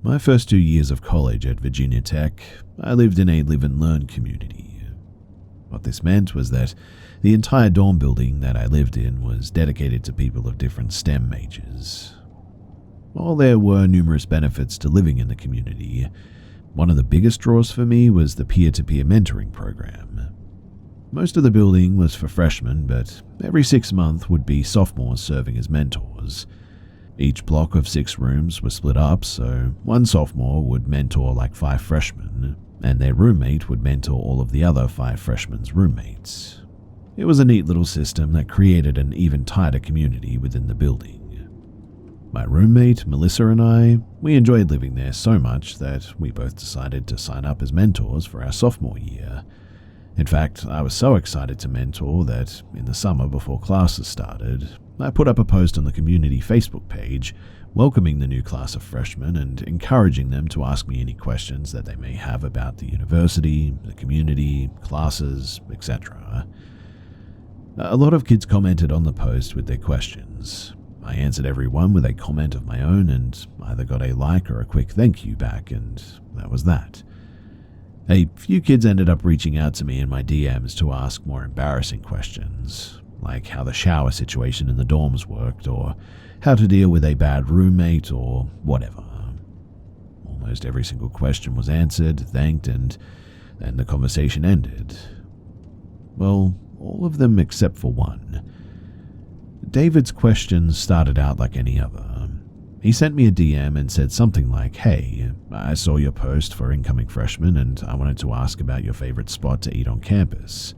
My first 2 years of college at Virginia Tech, I lived in a live and learn community. What this meant was that the entire dorm building that I lived in was dedicated to people of different STEM majors. While there were numerous benefits to living in the community, one of the biggest draws for me was the peer-to-peer mentoring program. Most of the building was for freshmen, but every 6 months would be sophomores serving as mentors. Each block of 6 rooms was split up, so one sophomore would mentor like 5 freshmen, and their roommate would mentor all of the other 5 freshmen's roommates. It was a neat little system that created an even tighter community within the building. My roommate, Melissa, and I, we enjoyed living there so much that we both decided to sign up as mentors for our sophomore year. In fact, I was so excited to mentor that in the summer before classes started, I put up a post on the community Facebook page welcoming the new class of freshmen and encouraging them to ask me any questions that they may have about the university, the community, classes, etc. A lot of kids commented on the post with their questions. I answered everyone with a comment of my own and either got a like or a quick thank you back, and that was that. A few kids ended up reaching out to me in my DMs to ask more embarrassing questions, like how the shower situation in the dorms worked, or how to deal with a bad roommate, or whatever. Almost every single question was answered, thanked, and then the conversation ended. Well, all of them except for one. David's questions started out like any other. He sent me a DM and said something like, "Hey, I saw your post for incoming freshmen and I wanted to ask about your favorite spot to eat on campus."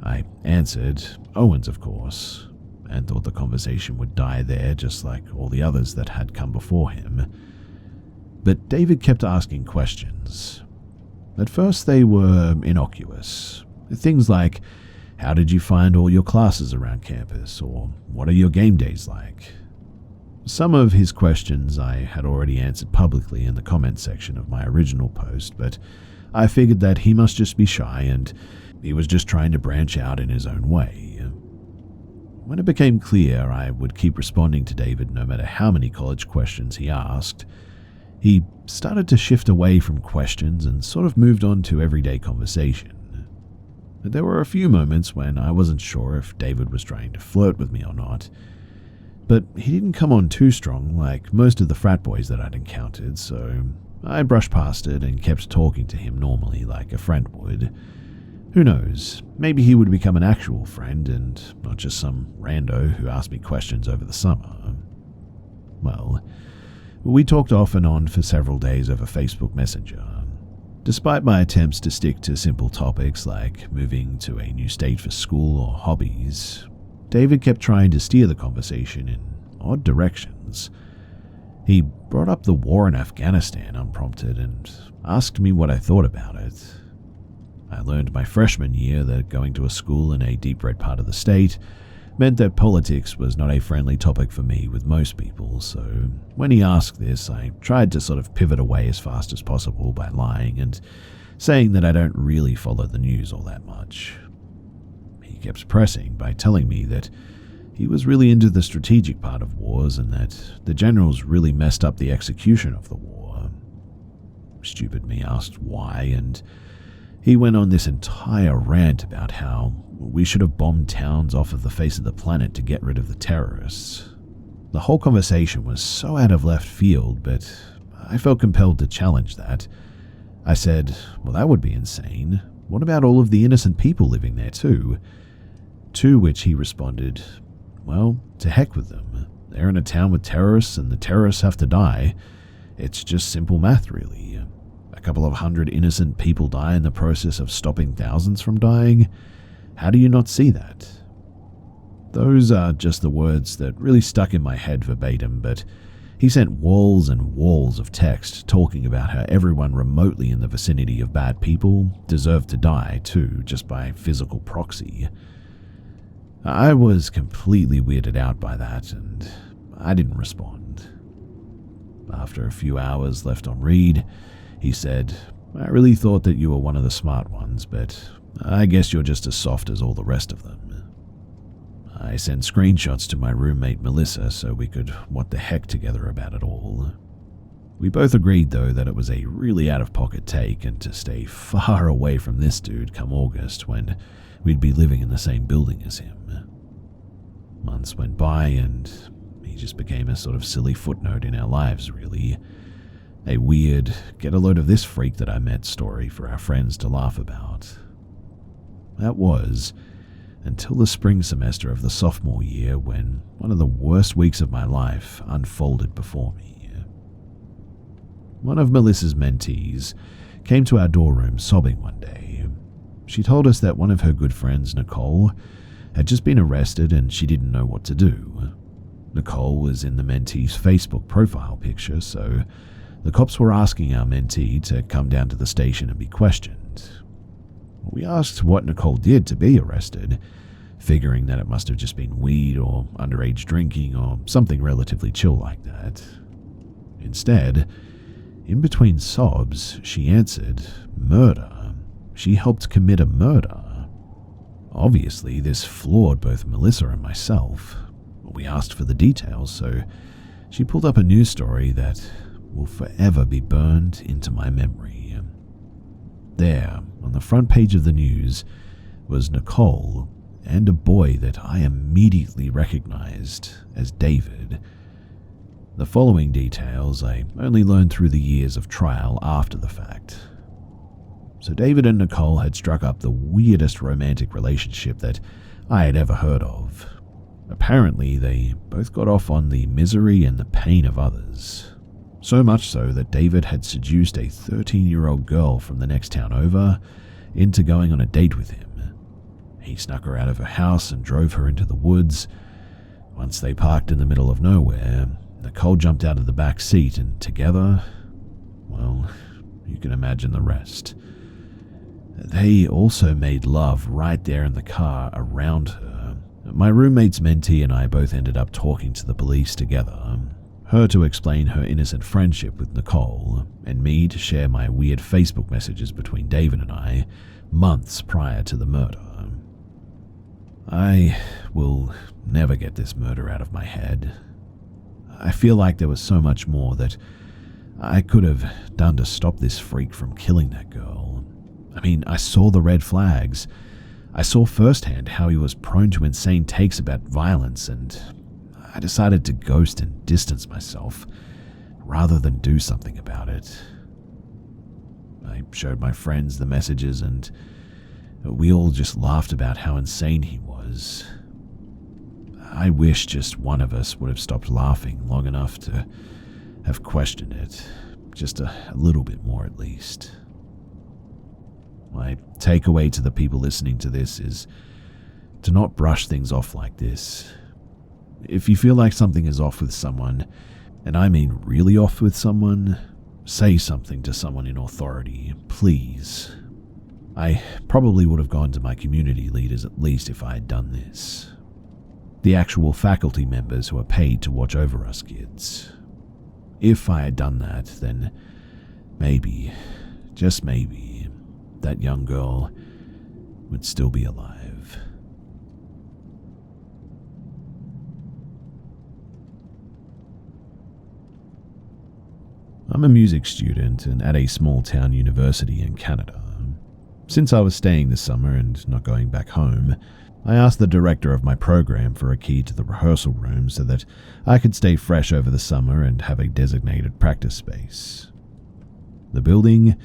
I answered, "Owen's, of course," and thought the conversation would die there just like all the others that had come before him. But David kept asking questions. At first they were innocuous. Things like, "How did you find all your classes around campus?" or "What are your game days like?" Some of his questions I had already answered publicly in the comment section of my original post, but I figured that he must just be shy and he was just trying to branch out in his own way. When it became clear I would keep responding to David no matter how many college questions he asked, he started to shift away from questions and sort of moved on to everyday conversation. There were a few moments when I wasn't sure if David was trying to flirt with me or not, but he didn't come on too strong like most of the frat boys that I'd encountered, so I brushed past it and kept talking to him normally like a friend would. Who knows, maybe he would become an actual friend and not just some rando who asked me questions over the summer. Well, we talked off and on for several days over Facebook Messenger. Despite my attempts to stick to simple topics like moving to a new state for school or hobbies, David kept trying to steer the conversation in odd directions. He brought up the war in Afghanistan unprompted and asked me what I thought about it. I learned my freshman year that going to a school in a deep red part of the state meant that politics was not a friendly topic for me with most people, so when he asked this, I tried to sort of pivot away as fast as possible by lying and saying that I don't really follow the news all that much. He kept pressing by telling me that he was really into the strategic part of wars and that the generals really messed up the execution of the war. Stupid me asked why, and he went on this entire rant about how we should have bombed towns off of the face of the planet to get rid of the terrorists. The whole conversation was so out of left field, but I felt compelled to challenge that. I said, "Well, that would be insane. What about all of the innocent people living there too?" To which he responded, "Well, to heck with them. They're in a town with terrorists and the terrorists have to die. It's just simple math, really. A couple of 100 innocent people die in the process of stopping thousands from dying. How do you not see that?" Those are just the words that really stuck in my head verbatim, but he sent walls and walls of text talking about how everyone remotely in the vicinity of bad people deserved to die too, just by physical proxy. I was completely weirded out by that, and I didn't respond. After a few hours left on read, he said, "I really thought that you were one of the smart ones, but I guess you're just as soft as all the rest of them." I sent screenshots to my roommate Melissa so we could what the heck together about it all. We both agreed, though, that it was a really out-of-pocket take and to stay far away from this dude come August when we'd be living in the same building as him. Months went by and he just became a sort of silly footnote in our lives, really. A weird, get-a-load-of-this freak that I met story for our friends to laugh about. That was until the spring semester of the sophomore year when one of the worst weeks of my life unfolded before me. One of Melissa's mentees came to our dorm room sobbing one day. She told us that one of her good friends, Nicole, had just been arrested and she didn't know what to do. Nicole was in the mentee's Facebook profile picture, so the cops were asking our mentee to come down to the station and be questioned. We asked what Nicole did to be arrested, figuring that it must have just been weed or underage drinking or something relatively chill like that. Instead, in between sobs, she answered, murder. She helped commit a murder. Obviously, this floored both Melissa and myself. We asked for the details, so she pulled up a news story that will forever be burned into my memory. There, on the front page of the news, was Nicole and a boy that I immediately recognized as David. The following details I only learned through the years of trial after the fact. So David and Nicole had struck up the weirdest romantic relationship that I had ever heard of. Apparently, they both got off on the misery and the pain of others. So much so that David had seduced a 13-year-old girl from the next town over into going on a date with him. He snuck her out of her house and drove her into the woods. Once they parked in the middle of nowhere, Nicole jumped out of the back seat and together, well, you can imagine the rest. They also made love right there in the car around her. My roommate's mentee and I both ended up talking to the police together. Her to explain her innocent friendship with Nicole, and me to share my weird Facebook messages between David and I months prior to the murder. I will never get this murder out of my head. I feel like there was so much more that I could have done to stop this freak from killing that girl. I mean, I saw the red flags. I saw firsthand how he was prone to insane takes about violence, and I decided to ghost and distance myself rather than do something about it. I showed my friends the messages, and we all just laughed about how insane he was. I wish just one of us would have stopped laughing long enough to have questioned it, just a little bit more at least. My takeaway to the people listening to this is to not brush things off like this. If you feel like something is off with someone, and I mean really off with someone, say something to someone in authority, please. I probably would have gone to my community leaders at least if I had done this. The actual faculty members who are paid to watch over us kids. If I had done that, then maybe, just maybe, that young girl would still be alive. I'm a music student and at a small town university in Canada. Since I was staying this summer and not going back home, I asked the director of my program for a key to the rehearsal room so that I could stay fresh over the summer and have a designated practice space. The building,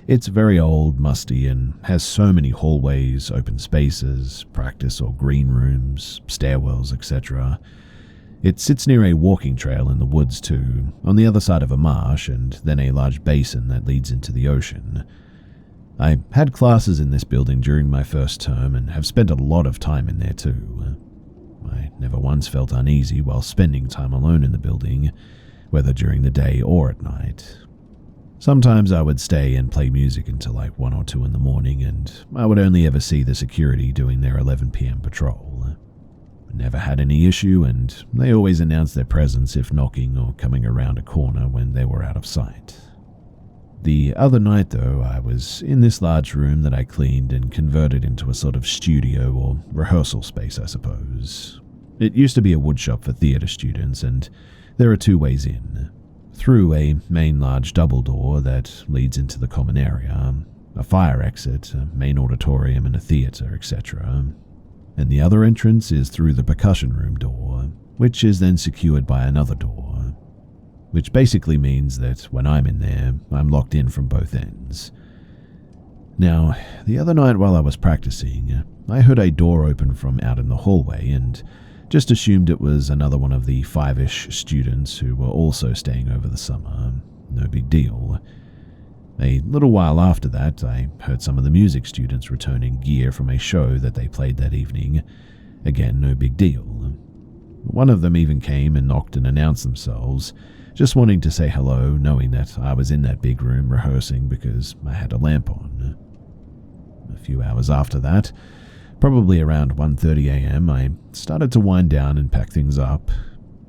it's very old, musty, and has so many hallways, open spaces, practice or green rooms, stairwells, etc. It sits near a walking trail in the woods too, on the other side of a marsh and then a large basin that leads into the ocean. I had classes in this building during my first term and have spent a lot of time in there too. I never once felt uneasy while spending time alone in the building, whether during the day or at night. Sometimes I would stay and play music until like 1 or 2 in the morning, and I would only ever see the security doing their 11 p.m. patrol. Never had any issue, and they always announced their presence if knocking or coming around a corner when they were out of sight. The other night, though, I was in this large room that I cleaned and converted into a sort of studio or rehearsal space, I suppose. It used to be a woodshop for theatre students, and there are 2 ways in. through a main large double door that leads into the common area, a fire exit, a main auditorium and a theatre, etc. And the other entrance is through the percussion room door, which is then secured by another door, which basically means that when I'm in there, I'm locked in from both ends. Now, the other night while I was practicing, I heard a door open from out in the hallway and just assumed it was another one of the 5-ish students who were also staying over the summer. No big deal. A little while after that, I heard some of the music students returning gear from a show that they played that evening. Again, no big deal. One of them even came and knocked and announced themselves, just wanting to say hello, knowing that I was in that big room rehearsing because I had a lamp on. A few hours after that, probably around 1:30 a.m., I started to wind down and pack things up.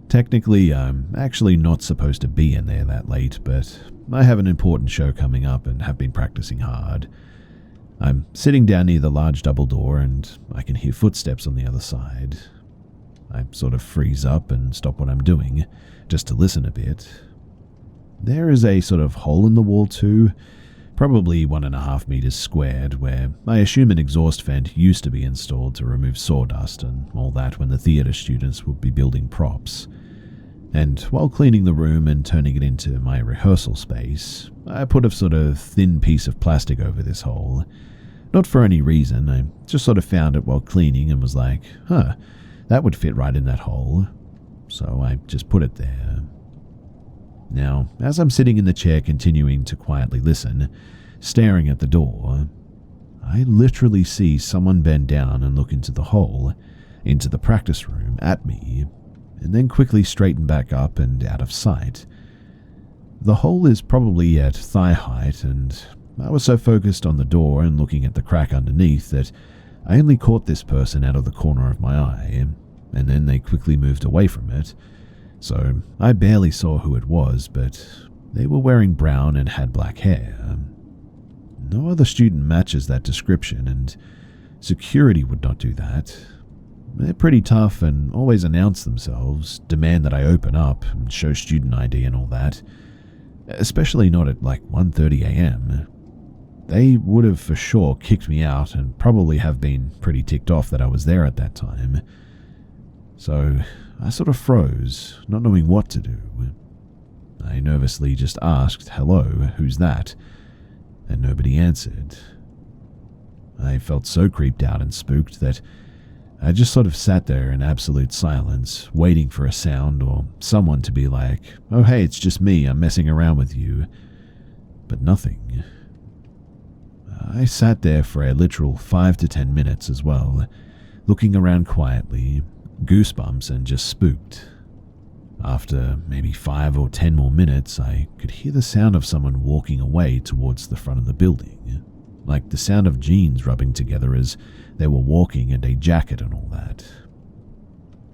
Technically, I'm actually not supposed to be in there that late, but I have an important show coming up and have been practicing hard. I'm sitting down near the large double door and I can hear footsteps on the other side. I sort of freeze up and stop what I'm doing, just to listen a bit. There is a sort of hole in the wall too, probably 1.5 meters squared, where I assume an exhaust vent used to be installed to remove sawdust and all that when the theatre students would be building props. And while cleaning the room and turning it into my rehearsal space, I put a sort of thin piece of plastic over this hole. Not for any reason, I just sort of found it while cleaning and was like, that would fit right in that hole. So I just put it there. Now, as I'm sitting in the chair continuing to quietly listen, staring at the door, I literally see someone bend down and look into the hole, into the practice room, at me, and then quickly straighten back up and out of sight. The hole is probably at thigh height, and I was so focused on the door and looking at the crack underneath that I only caught this person out of the corner of my eye, and then they quickly moved away from it. So I barely saw who it was, but they were wearing brown and had black hair. No other student matches that description, and security would not do that. They're pretty tough and always announce themselves, demand that I open up and show student ID and all that, especially not at like 1:30 a.m. They would have for sure kicked me out and probably have been pretty ticked off that I was there at that time. So I sort of froze, not knowing what to do. I nervously just asked, "Hello, who's that?" And nobody answered. I felt so creeped out and spooked that I just sort of sat there in absolute silence, waiting for a sound or someone to be like, "Oh hey, it's just me, I'm messing around with you." But nothing. I sat there for a literal 5 to 10 minutes as well, looking around quietly, goosebumps and just spooked. After maybe 5 or 10 more minutes, I could hear the sound of someone walking away towards the front of the building, like the sound of jeans rubbing together as they were walking and a jacket and all that.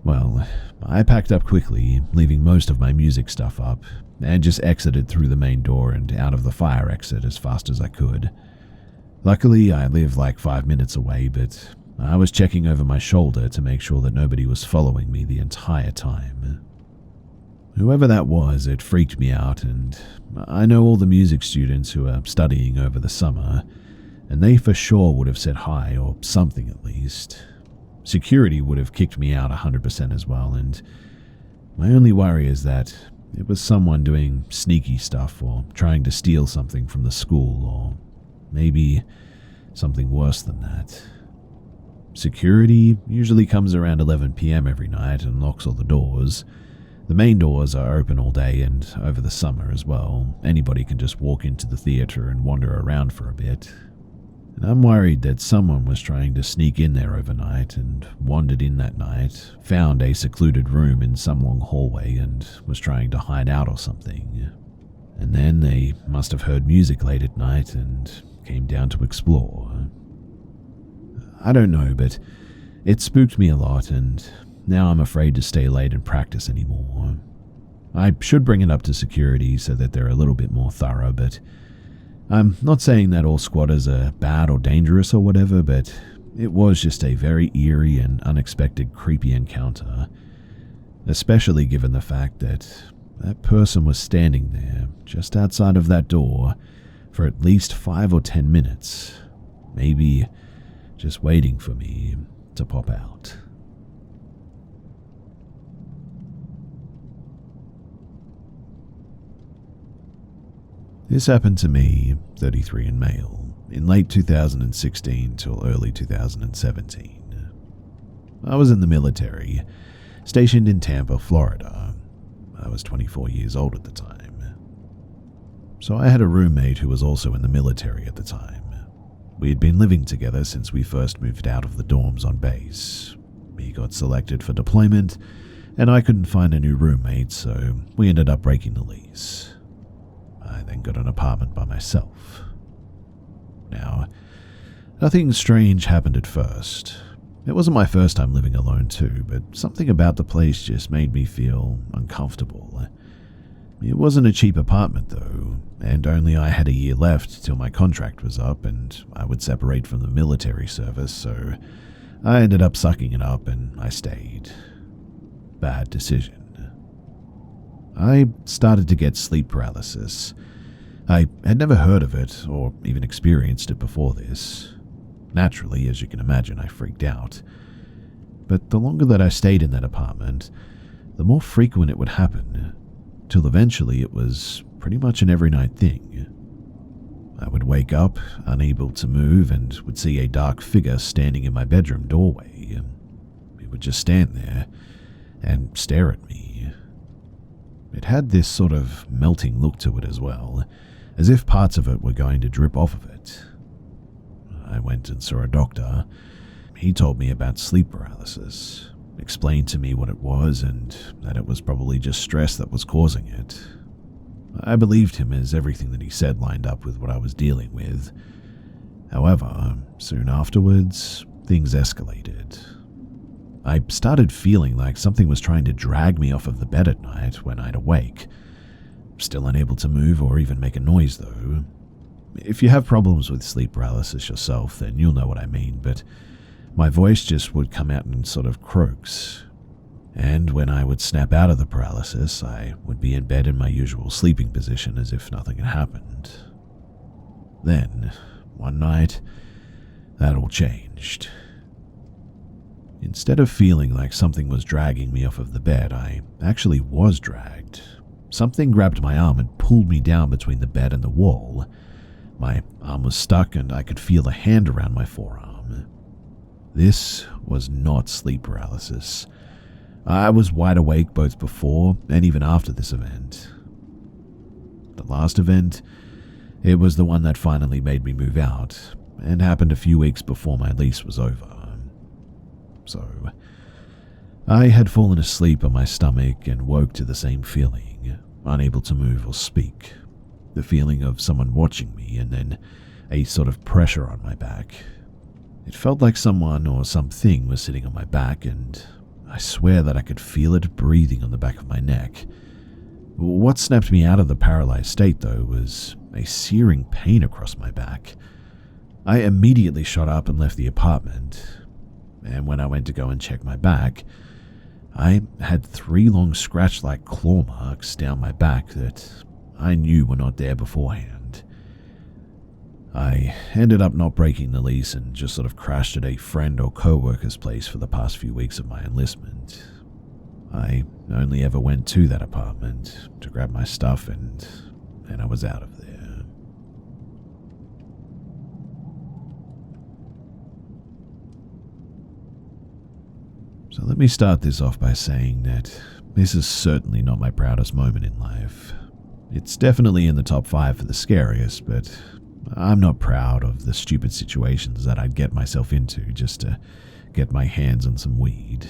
Well, I packed up quickly, leaving most of my music stuff up, and just exited through the main door and out of the fire exit as fast as I could. Luckily, I live like 5 minutes away, but I was checking over my shoulder to make sure that nobody was following me the entire time. Whoever that was, it freaked me out, and I know all the music students who are studying over the summer, and they for sure would have said hi or something at least. Security would have kicked me out 100% as well, and my only worry is that it was someone doing sneaky stuff or trying to steal something from the school, or maybe something worse than that. Security usually comes around 11 p.m. every night and locks all the doors. The main doors are open all day, and over the summer as well, anybody can just walk into the theatre and wander around for a bit. And I'm worried that someone was trying to sneak in there overnight and wandered in that night, found a secluded room in some long hallway and was trying to hide out or something. And then they must have heard music late at night and came down to explore. I don't know, but it spooked me a lot, and now I'm afraid to stay late and practice anymore. I should bring it up to security so that they're a little bit more thorough, but I'm not saying that all squatters are bad or dangerous or whatever, but it was just a very eerie and unexpected creepy encounter, especially given the fact that that person was standing there, just outside of that door, for at least 5 or 10 minutes, maybe just waiting for me to pop out. This happened to me, 33 and male, in late 2016 till early 2017. I was in the military, stationed in Tampa, Florida. I was 24 years old at the time. So I had a roommate who was also in the military at the time. We had been living together since we first moved out of the dorms on base. He got selected for deployment, and I couldn't find a new roommate, so we ended up breaking the lease. I then got an apartment by myself. Now, nothing strange happened at first. It wasn't my first time living alone too, but something about the place just made me feel uncomfortable. It wasn't a cheap apartment though, and only I had a year left till my contract was up and I would separate from the military service, so I ended up sucking it up and I stayed. Bad decision. I started to get sleep paralysis. I had never heard of it or even experienced it before this. Naturally, as you can imagine, I freaked out. But the longer that I stayed in that apartment, the more frequent it would happen, till eventually it was pretty much an every night thing. I would wake up, unable to move, and would see a dark figure standing in my bedroom doorway. It would just stand there and stare at me. It had this sort of melting look to it as well, as if parts of it were going to drip off of it. I went and saw a doctor. He told me about sleep paralysis, explained to me what it was and that it was probably just stress that was causing it. I believed him as everything that he said lined up with what I was dealing with. However, soon afterwards, things escalated. I started feeling like something was trying to drag me off of the bed at night when I'd awake. Still unable to move or even make a noise though. If you have problems with sleep paralysis yourself, then you'll know what I mean, but my voice just would come out in sort of croaks. And when I would snap out of the paralysis, I would be in bed in my usual sleeping position as if nothing had happened. Then, one night, that all changed. Instead of feeling like something was dragging me off of the bed, I actually was dragged. Something grabbed my arm and pulled me down between the bed and the wall. My arm was stuck and I could feel a hand around my forearm. This was not sleep paralysis. I was wide awake both before and even after this event. The last event, it was the one that finally made me move out, and happened a few weeks before my lease was over. So, I had fallen asleep on my stomach and woke to the same feeling, unable to move or speak. The feeling of someone watching me and then a sort of pressure on my back. It felt like someone or something was sitting on my back, and I swear that I could feel it breathing on the back of my neck. What snapped me out of the paralyzed state though was a searing pain across my back. I immediately shot up and left the apartment. And when I went to go and check my back, I had 3 long scratch-like claw marks down my back that I knew were not there beforehand. I ended up not breaking the lease and just sort of crashed at a friend or co-worker's place for the past few weeks of my enlistment. I only ever went to that apartment to grab my stuff and I was out of there. So let me start this off by saying that this is certainly not my proudest moment in life. It's definitely in the top 5 for the scariest, but I'm not proud of the stupid situations that I'd get myself into just to get my hands on some weed.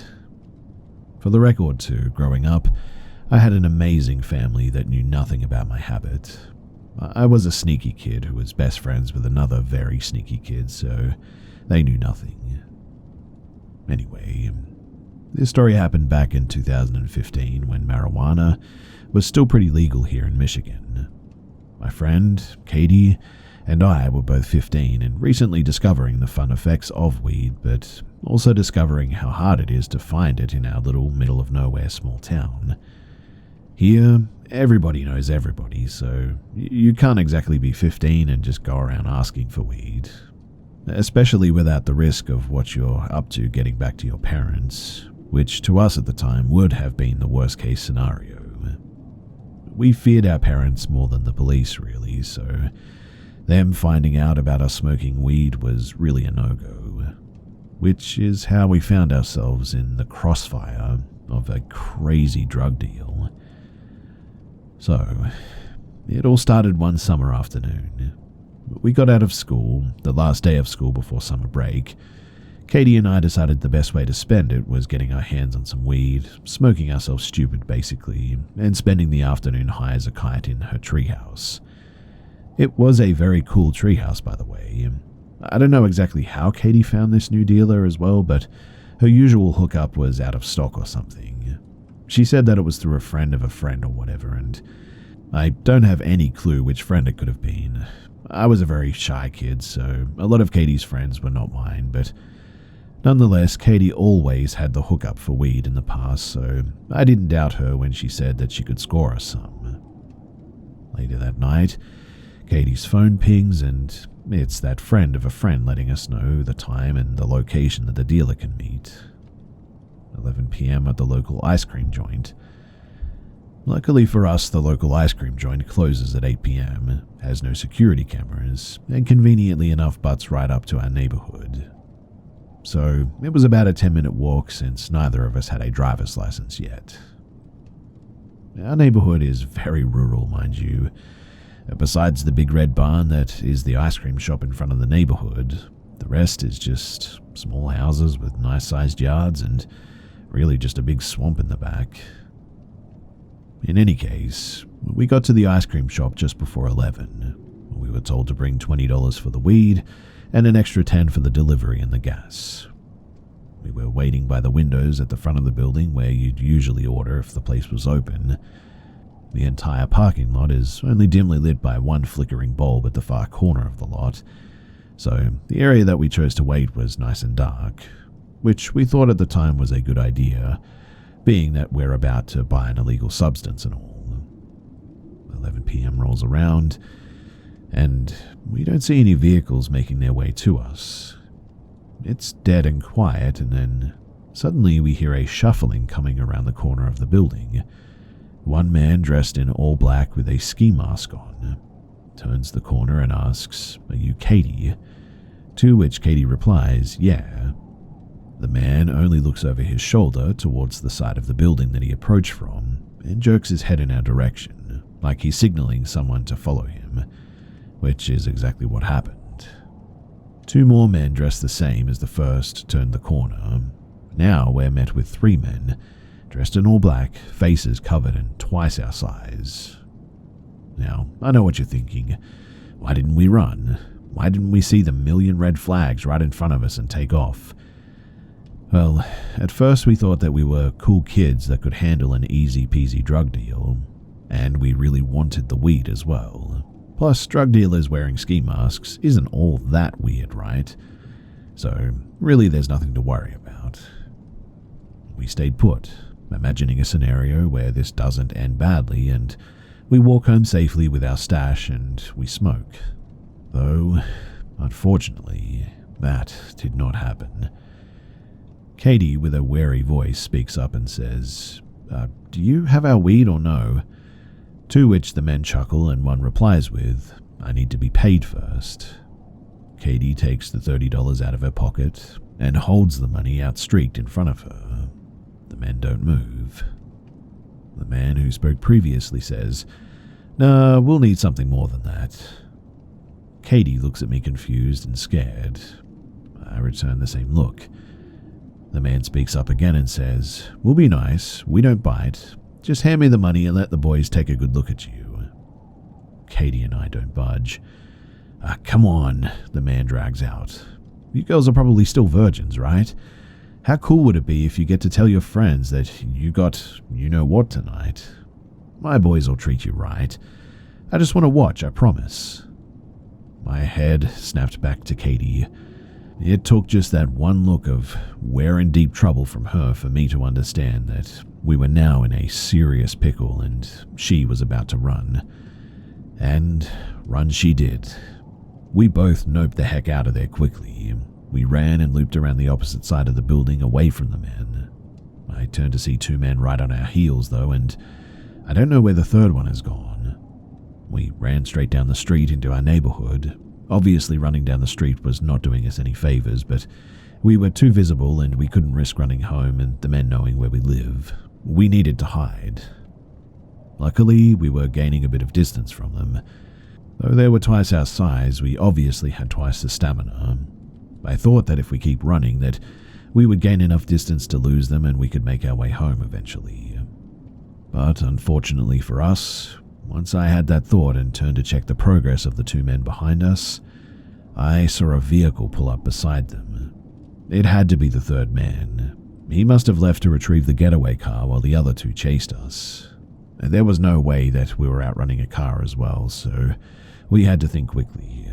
For the record too, growing up, I had an amazing family that knew nothing about my habit. I was a sneaky kid who was best friends with another very sneaky kid, so they knew nothing. Anyway, this story happened back in 2015 when marijuana was still pretty legal here in Michigan. My friend, Katie, and I were both 15 and recently discovering the fun effects of weed, but also discovering how hard it is to find it in our little middle-of-nowhere small town. Here, everybody knows everybody, so you can't exactly be 15 and just go around asking for weed. Especially without the risk of what you're up to getting back to your parents, which to us at the time would have been the worst case scenario. We feared our parents more than the police, really, so them finding out about us smoking weed was really a no-go, which is how we found ourselves in the crossfire of a crazy drug deal. So, it all started one summer afternoon. We got out of school, the last day of school before summer break. Katie and I decided the best way to spend it was getting our hands on some weed, smoking ourselves stupid basically, and spending the afternoon high as a kite in her treehouse. It was a very cool treehouse, by the way. I don't know exactly how Katie found this new dealer as well, but her usual hookup was out of stock or something. She said that it was through a friend of a friend or whatever, and I don't have any clue which friend it could have been. I was a very shy kid, so a lot of Katie's friends were not mine, but nonetheless, Katie always had the hookup for weed in the past, so I didn't doubt her when she said that she could score us some. Later that night, Katie's phone pings, and it's that friend of a friend letting us know the time and the location that the dealer can meet. 11 p.m. at the local ice cream joint. Luckily for us, the local ice cream joint closes at 8 p.m., has no security cameras, and conveniently enough butts right up to our neighborhood. So it was about a 10-minute walk since neither of us had a driver's license yet. Our neighborhood is very rural, mind you. Besides the big red barn that is the ice cream shop in front of the neighborhood, the rest is just small houses with nice-sized yards and really just a big swamp in the back. In any case, we got to the ice cream shop just before 11. We were told to bring $20 for the weed and an extra $10 for the delivery and the gas. We were waiting by the windows at the front of the building where you'd usually order if the place was open. The entire parking lot is only dimly lit by one flickering bulb at the far corner of the lot, so the area that we chose to wait was nice and dark, which we thought at the time was a good idea, being that we're about to buy an illegal substance and all. 11 p.m. rolls around, and we don't see any vehicles making their way to us. It's dead and quiet, and then suddenly we hear a shuffling coming around the corner of the building. One man dressed in all black with a ski mask on turns the corner and asks, "Are you Katie?" To which Katie replies, "Yeah." The man only looks over his shoulder towards the side of the building that he approached from and jerks his head in our direction, like he's signaling someone to follow him, which is exactly what happened. Two more men dressed the same as the first turned the corner. Now we're met with three men, dressed in all black, faces covered and twice our size. Now, I know what you're thinking. Why didn't we run? Why didn't we see the million red flags right in front of us and take off? Well, at first we thought that we were cool kids that could handle an easy-peasy drug deal, and we really wanted the weed as well. Plus, drug dealers wearing ski masks isn't all that weird, right? So, really there's nothing to worry about. We stayed put, imagining a scenario where this doesn't end badly, and we walk home safely with our stash and we smoke. Though, unfortunately, that did not happen. Katie, with a wary voice, speaks up and says, "Do you have our weed or no?" To which the men chuckle and one replies with, "I need to be paid first." Katie takes the $30 out of her pocket and holds the money outstreaked in front of her. The men don't move. The man who spoke previously says, "Nah, we'll need something more than that." Katie looks at me confused and scared. I return the same look. The man speaks up again and says, "We'll be nice, we don't bite. Just hand me the money and let the boys take a good look at you." Katie and I don't budge. "Come on," the man drags out. "You girls are probably still virgins, right? How cool would it be if you get to tell your friends that you got you-know-what tonight? My boys will treat you right. I just want to watch, I promise." My head snapped back to Katie. It took just that one look of we're in deep trouble from her for me to understand that We were now in a serious pickle and she was about to run. And run she did. We both noped the heck out of there quickly. We ran and looped around the opposite side of the building away from the men. I turned to see two men right on our heels though, and I don't know where the third one has gone. We ran straight down the street into our neighborhood. Obviously running down the street was not doing us any favors, but we were too visible and we couldn't risk running home and the men knowing where we live. We needed to hide. Luckily, we were gaining a bit of distance from them. Though they were twice our size, we obviously had twice the stamina. I thought that if we keep running, that we would gain enough distance to lose them and we could make our way home eventually. But unfortunately for us, once I had that thought and turned to check the progress of the two men behind us, I saw a vehicle pull up beside them. It had to be the third man. He must have left to retrieve the getaway car while the other two chased us. There was no way that we were outrunning a car as well, so we had to think quickly.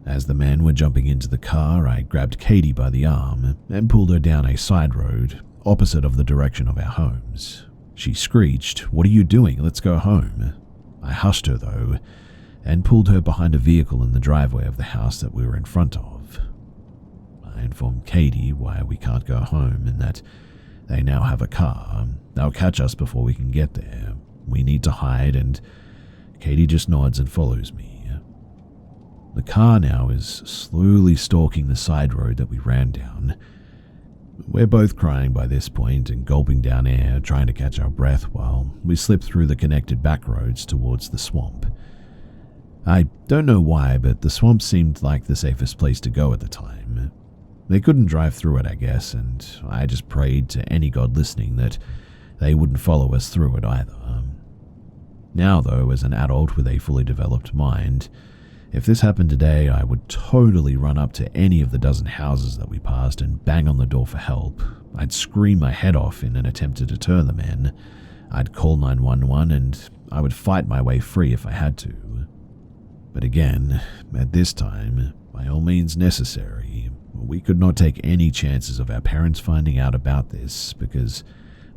As the men were jumping into the car, I grabbed Katie by the arm and pulled her down a side road opposite of the direction of our homes. She screeched, "What are you doing? Let's go home." I hushed her though and pulled her behind a vehicle in the driveway of the house that we were in front of. I informed Katie why we can't go home and that they now have a car. They'll catch us before we can get there. We need to hide, and Katie just nods and follows me. The car now is slowly stalking the side road that we ran down. We're both crying by this point and gulping down air, trying to catch our breath while we slip through the connected back roads towards the swamp. I don't know why, but the swamp seemed like the safest place to go at the time. They couldn't drive through it, I guess, and I just prayed to any god listening that they wouldn't follow us through it either. Now, though, as an adult with a fully developed mind, if this happened today, I would totally run up to any of the dozen houses that we passed and bang on the door for help. I'd scream my head off in an attempt to deter the men. I'd call 911 and I would fight my way free if I had to. But again, at this time, by all means necessary, we could not take any chances of our parents finding out about this because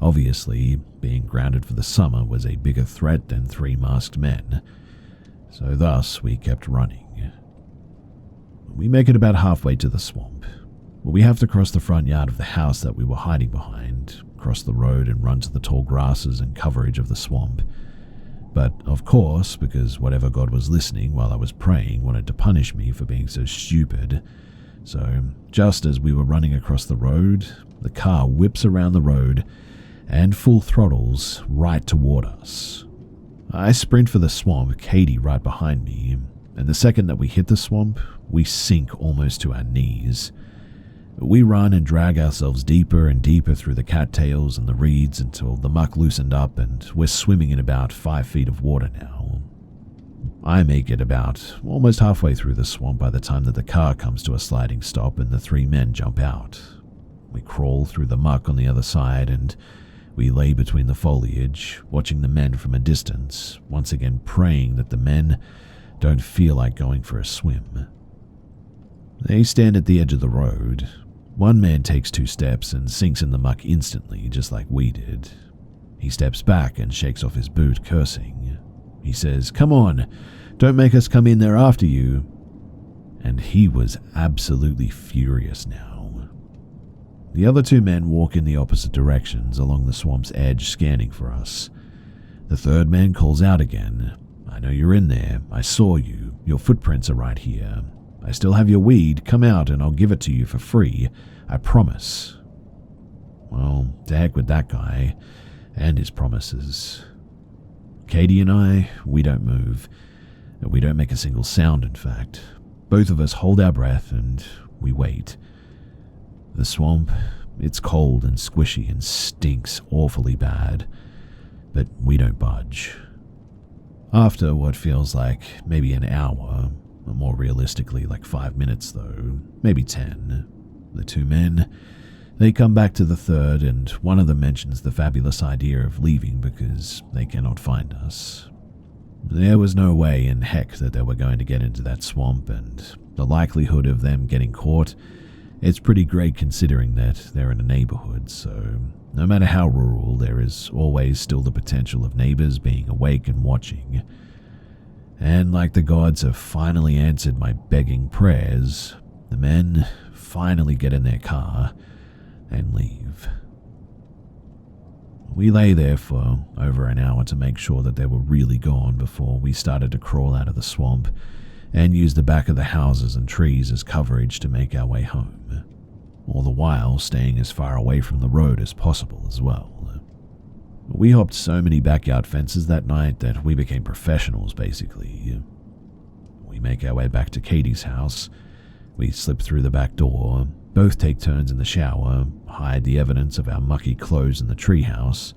obviously being grounded for the summer was a bigger threat than 3 masked men. So thus, we kept running. We make it about halfway to the swamp. We have to cross the front yard of the house that we were hiding behind, cross the road and run to the tall grasses and coverage of the swamp. But of course, because whatever god was listening while I was praying wanted to punish me for being so stupid, so just as we were running across the road, the car whips around the road and full throttles right toward us. I sprint for the swamp, Katie right behind me, and the second that we hit the swamp, we sink almost to our knees. We run and drag ourselves deeper and deeper through the cattails and the reeds until the muck loosened up and we're swimming in about 5 feet of water now. I make it about almost halfway through the swamp by the time that the car comes to a sliding stop and the 3 men jump out. We crawl through the muck on the other side and we lay between the foliage, watching the men from a distance, once again praying that the men don't feel like going for a swim. They stand at the edge of the road. One man takes 2 steps and sinks in the muck instantly, just like we did. He steps back and shakes off his boot, cursing. He says, "Come on, don't make us come in there after you." And he was absolutely furious now. The other 2 men walk in the opposite directions along the swamp's edge, scanning for us. The third man calls out again. "I know you're in there. I saw you. Your footprints are right here. I still have your weed. Come out and I'll give it to you for free. I promise." Well, to heck with that guy and his promises. Katie and I, we don't move. We don't make a single sound, in fact. Both of us hold our breath and we wait. The swamp, it's cold and squishy and stinks awfully bad, but we don't budge. After what feels like maybe an hour, or more realistically like 5 minutes though, maybe 10, the 2 men, they come back to the third and one of them mentions the fabulous idea of leaving because they cannot find us. There was no way in heck that they were going to get into that swamp, and the likelihood of them getting caught, it's pretty great considering that they're in a neighborhood, so No matter how rural, there is always still the potential of neighbors being awake and watching. And like the gods have finally answered my begging prayers, the men finally get in their car and leave. We lay there for over an hour to make sure that they were really gone before we started to crawl out of the swamp and use the back of the houses and trees as coverage to make our way home, all the while staying as far away from the road as possible as well. We hopped so many backyard fences that night that we became professionals, basically. We make our way back to Katie's house. We slip through the back door, both take turns in the shower, hide the evidence of our mucky clothes in the treehouse,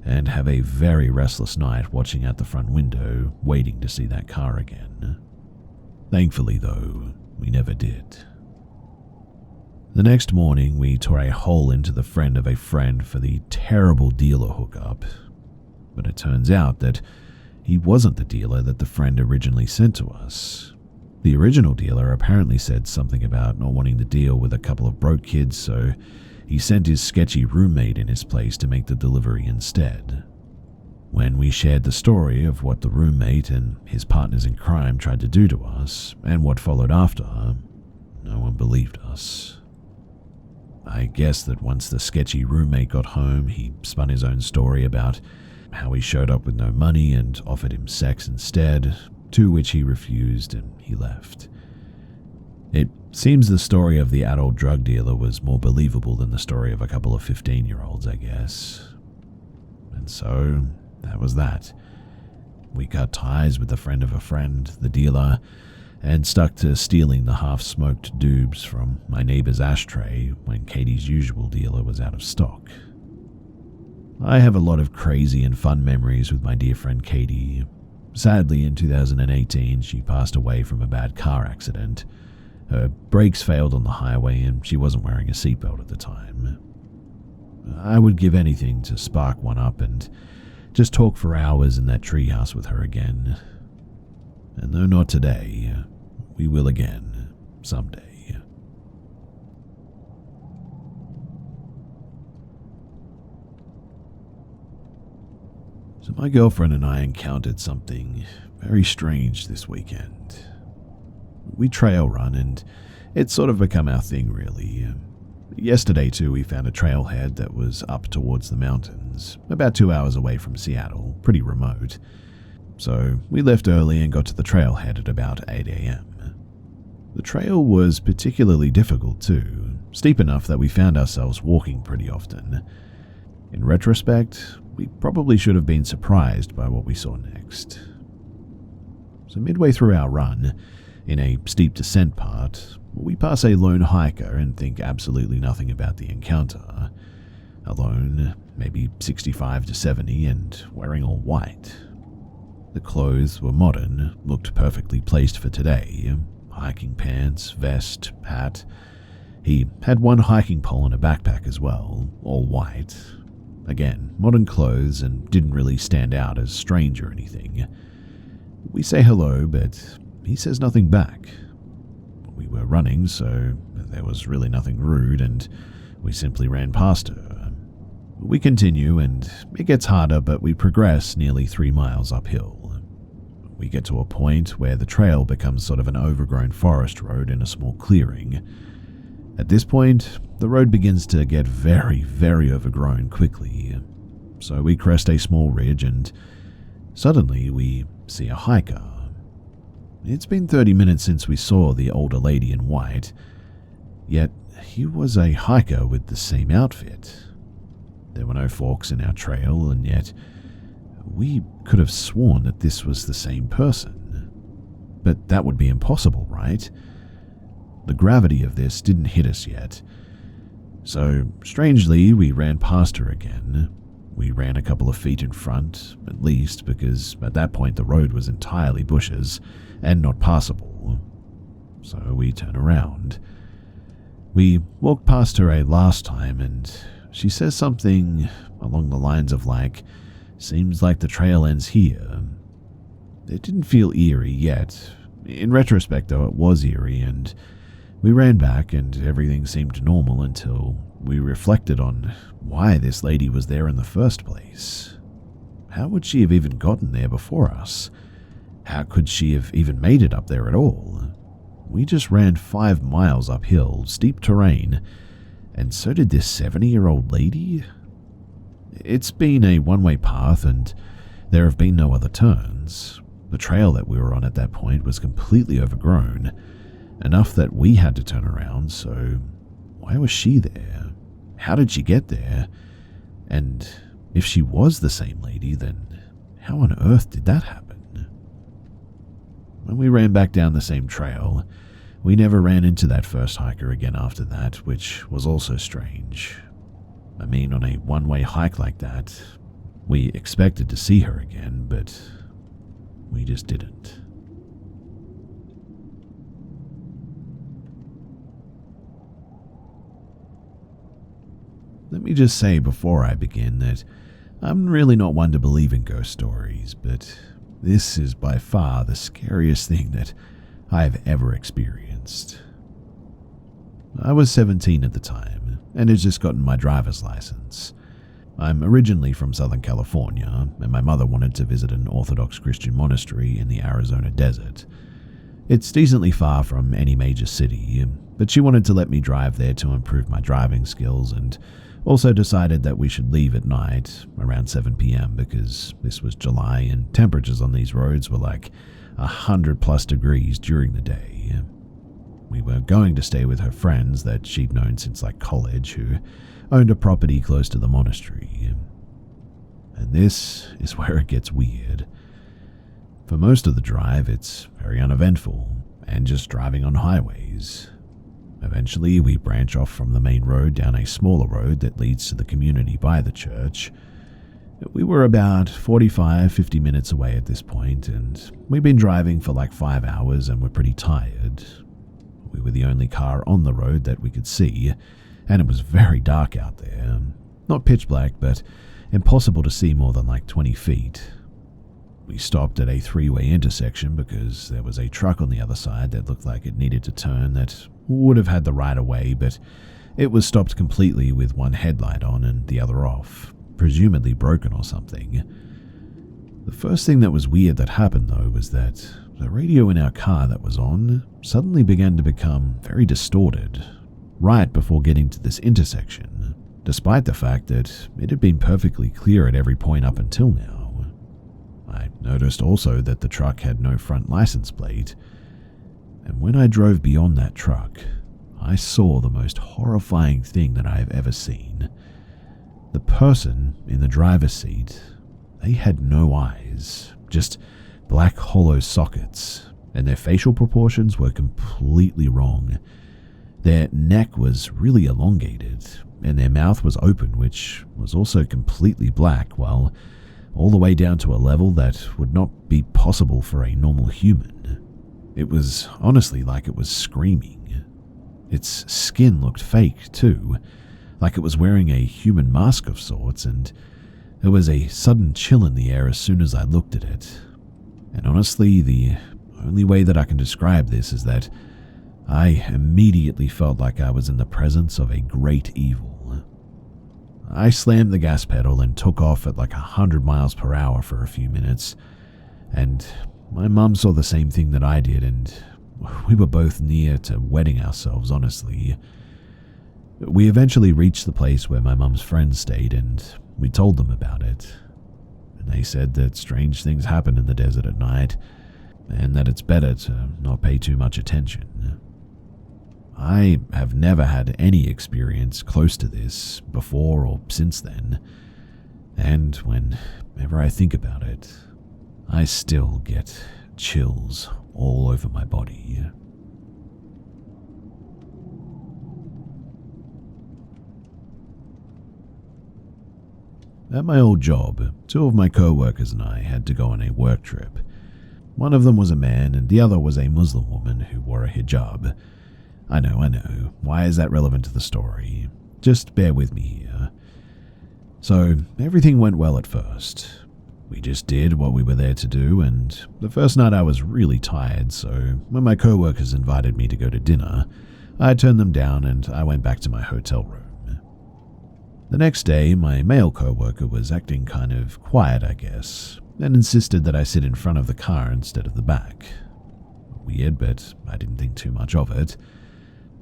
and have a very restless night watching out the front window, waiting to see that car again. Thankfully, though, we never did. The next morning, we tore a hole into the friend of a friend for the terrible dealer hookup, but it turns out that he wasn't the dealer that the friend originally sent to us. The original dealer apparently said something about not wanting to deal with a couple of broke kids, so he sent his sketchy roommate in his place to make the delivery instead. When we shared the story of what the roommate and his partners in crime tried to do to us, and what followed after, no one believed us. I guess that once the sketchy roommate got home, he spun his own story about how he showed up with no money and offered him sex instead, to which he refused and he left. It seems the story of the adult drug dealer was more believable than the story of a couple of 15-year-olds, I guess. And so, that was that. We cut ties with the friend of a friend, the dealer, and stuck to stealing the half-smoked doobs from my neighbor's ashtray when Katie's usual dealer was out of stock. I have a lot of crazy and fun memories with my dear friend Katie. Sadly, in 2018, she passed away from a bad car accident. Her brakes failed on the highway and she wasn't wearing a seatbelt at the time. I would give anything to spark one up and just talk for hours in that treehouse with her again. And though not today, we will again, someday. So my girlfriend and I encountered something very strange this weekend. We trail run and it's sort of become our thing, really. Yesterday too, we found a trailhead that was up towards the mountains, about 2 hours away from Seattle, pretty remote. So we left early and got to the trailhead at about 8 a.m. The trail was particularly difficult too, steep enough that we found ourselves walking pretty often. In retrospect, we probably should have been surprised by what we saw next. So midway through our run, in a steep descent part, we pass a lone hiker and think absolutely nothing about the encounter. Alone, maybe 65 to 70 and wearing all white. The clothes were modern, looked perfectly placed for today. Hiking pants, vest, hat. He had one hiking pole and a backpack as well, all white. Again, modern clothes and didn't really stand out as strange or anything. We say hello, but he says nothing back. We were running, so there was really nothing rude, and we simply ran past her. We continue, and it gets harder, but we progress nearly 3 miles uphill. We get to a point where the trail becomes sort of an overgrown forest road in a small clearing. At this point, the road begins to get very, very overgrown quickly. So we crest a small ridge and suddenly we see a hiker. It's been 30 minutes since we saw the older lady in white, yet he was a hiker with the same outfit. There were no forks in our trail, and yet we could have sworn that this was the same person. But that would be impossible, right? The gravity of this didn't hit us yet. So, strangely, we ran past her again. We ran a couple of feet in front, at least, because at that point the road was entirely bushes and not passable. So we turn around. We walk past her a last time, and she says something along the lines of seems like the trail ends here. It didn't feel eerie yet. In retrospect, though, it was eerie, and We ran back and everything seemed normal until we reflected on why this lady was there in the first place. How would she have even gotten there before us? How could she have even made it up there at all? We just ran 5 miles uphill, steep terrain, and so did this 70-year-old lady? It's been a one-way path and there have been no other turns. The trail that we were on at that point was completely overgrown, enough that we had to turn around, so why was she there? How did she get there? And if she was the same lady, then how on earth did that happen? When we ran back down the same trail, we never ran into that first hiker again after that, which was also strange. I mean, on a one-way hike like that, we expected to see her again, but we just didn't. Let me just say before I begin that I'm really not one to believe in ghost stories, but this is by far the scariest thing that I've ever experienced. I was 17 at the time, and had just gotten my driver's license. I'm originally from Southern California, and my mother wanted to visit an Orthodox Christian monastery in the Arizona desert. It's decently far from any major city, but she wanted to let me drive there to improve my driving skills, and also decided that we should leave at night around 7 p.m. because this was July and temperatures on these roads were like 100+ degrees during the day. We were going to stay with her friends that she'd known since like college who owned a property close to the monastery. And this is where it gets weird. For most of the drive, it's very uneventful and just driving on highways. Eventually, we branch off from the main road down a smaller road that leads to the community by the church. We were about 45-50 minutes away at this point, and we'd been driving for like 5 hours and were pretty tired. We were the only car on the road that we could see, and it was very dark out there. Not pitch black, but impossible to see more than like 20 feet. We stopped at a 3-way intersection because there was a truck on the other side that looked like it needed to turn that would have had the right of way, but it was stopped completely with one headlight on and the other off, presumably broken or something. The first thing that was weird that happened though was that the radio in our car that was on suddenly began to become very distorted right before getting to this intersection, despite the fact that it had been perfectly clear at every point up until now. I noticed also that the truck had no front license plate, and when I drove beyond that truck, I saw the most horrifying thing that I have ever seen. The person in the driver's seat, they had no eyes, just black hollow sockets, and their facial proportions were completely wrong. Their neck was really elongated, and their mouth was open, which was also completely black, while all the way down to a level that would not be possible for a normal human. It was honestly like it was screaming. Its skin looked fake too, like it was wearing a human mask of sorts, and there was a sudden chill in the air as soon as I looked at it. And honestly, the only way that I can describe this is that I immediately felt like I was in the presence of a great evil. I slammed the gas pedal and took off at like 100 miles per hour for a few minutes, and my mum saw the same thing that I did, and we were both near to wetting ourselves, honestly. We eventually reached the place where my mum's friends stayed, and we told them about it. And they said that strange things happen in the desert at night, and that it's better to not pay too much attention. I have never had any experience close to this before or since then, and whenever I think about it, I still get chills all over my body. At my old job, 2 of my co-workers and I had to go on a work trip. One of them was a man and the other was a Muslim woman who wore a hijab. I know. Why is that relevant to the story? Just bear with me here. So, everything went well at first. We just did what we were there to do, and the first night I was really tired, so when my co-workers invited me to go to dinner, I turned them down and I went back to my hotel room. The next day, my male coworker was acting kind of quiet, I guess, and insisted that I sit in front of the car instead of the back. Weird, but I didn't think too much of it.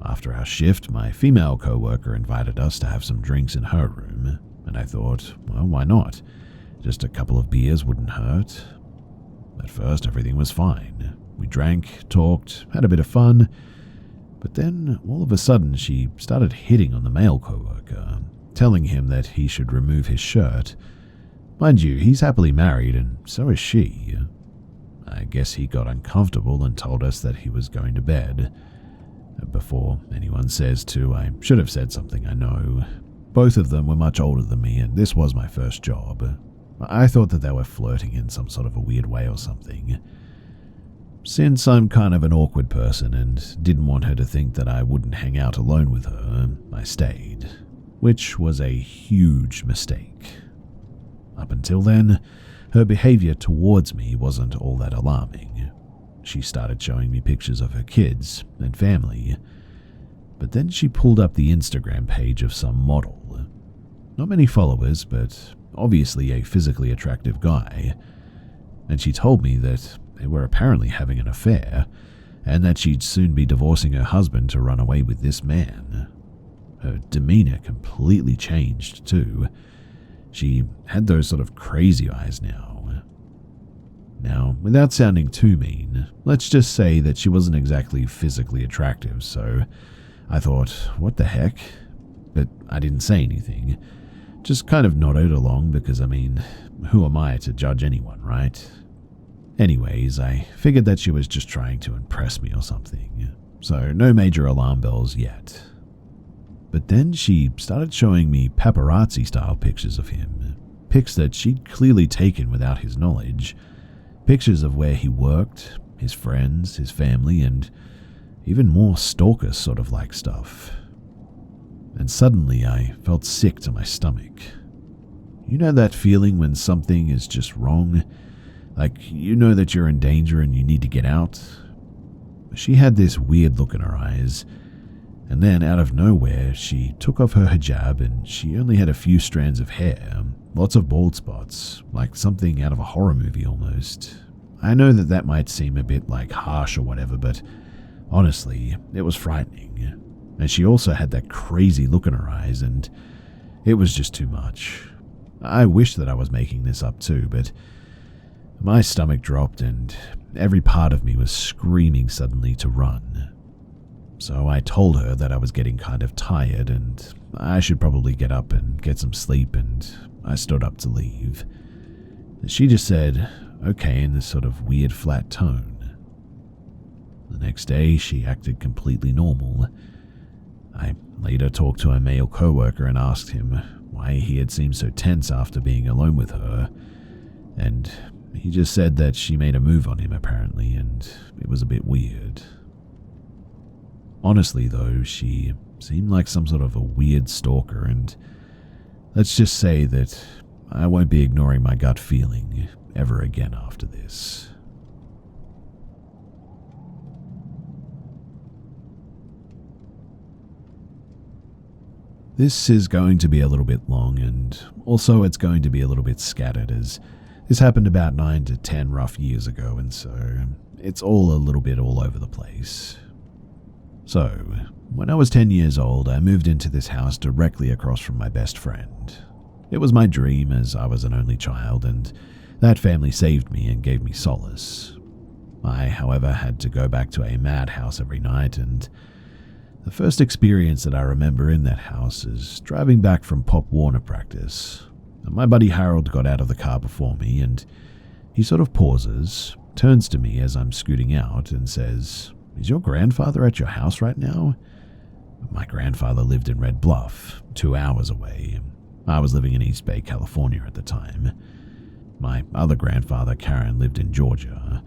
After our shift, my female coworker invited us to have some drinks in her room, and I thought, well, why not? Just a couple of beers wouldn't hurt. At first, everything was fine. We drank, talked, had a bit of fun, but then all of a sudden she started hitting on the male coworker, telling him that he should remove his shirt. Mind you, he's happily married and so is she. I guess he got uncomfortable and told us that he was going to bed. Before anyone says to, I should have said something, I know. Both of them were much older than me and this was my first job. I thought that they were flirting in some sort of a weird way or something. Since I'm kind of an awkward person and didn't want her to think that I wouldn't hang out alone with her, I stayed, which was a huge mistake. Up until then, her behavior towards me wasn't all that alarming. She started showing me pictures of her kids and family, but then she pulled up the Instagram page of some model. Not many followers, but obviously a physically attractive guy, and she told me that they were apparently having an affair, and that she'd soon be divorcing her husband to run away with this man. Her demeanor completely changed, too. She had those sort of crazy eyes now. Now, without sounding too mean, let's just say that she wasn't exactly physically attractive, so I thought, what the heck? But I didn't say anything. Just kind of nodded along because, who am I to judge anyone, right? Anyways, I figured that she was just trying to impress me or something, so no major alarm bells yet. But then she started showing me paparazzi-style pictures of him, pics that she'd clearly taken without his knowledge, pictures of where he worked, his friends, his family, and even more stalker sort of like stuff. And suddenly I felt sick to my stomach. You know that feeling when something is just wrong? Like, you know that you're in danger and you need to get out? She had this weird look in her eyes, and then out of nowhere, she took off her hijab and she only had a few strands of hair, lots of bald spots, like something out of a horror movie almost. I know that that might seem a bit like harsh or whatever, but honestly, it was frightening. And she also had that crazy look in her eyes, and it was just too much. I wish that I was making this up too, but my stomach dropped and every part of me was screaming suddenly to run. So I told her that I was getting kind of tired and I should probably get up and get some sleep, and I stood up to leave. She just said, okay, in this sort of weird flat tone. The next day, she acted completely normal. I later talked to a male coworker and asked him why he had seemed so tense after being alone with her, and he just said that she made a move on him apparently, and it was a bit weird. Honestly though, she seemed like some sort of a weird stalker, and let's just say that I won't be ignoring my gut feeling ever again after this. This is going to be a little bit long, and also it's going to be a little bit scattered, as this happened about 9 to 10 rough years ago, and so it's all a little bit all over the place. So, when I was 10 years old, I moved into this house directly across from my best friend. It was my dream, as I was an only child, and that family saved me and gave me solace. I, however, had to go back to a madhouse every night, and the first experience that I remember in that house is driving back from Pop Warner practice. My buddy Harold got out of the car before me, and he sort of pauses, turns to me as I'm scooting out, and says, "Is your grandfather at your house right now?" My grandfather lived in Red Bluff, 2 hours away. I was living in East Bay, California at the time. My other grandfather, Karen, lived in Georgia.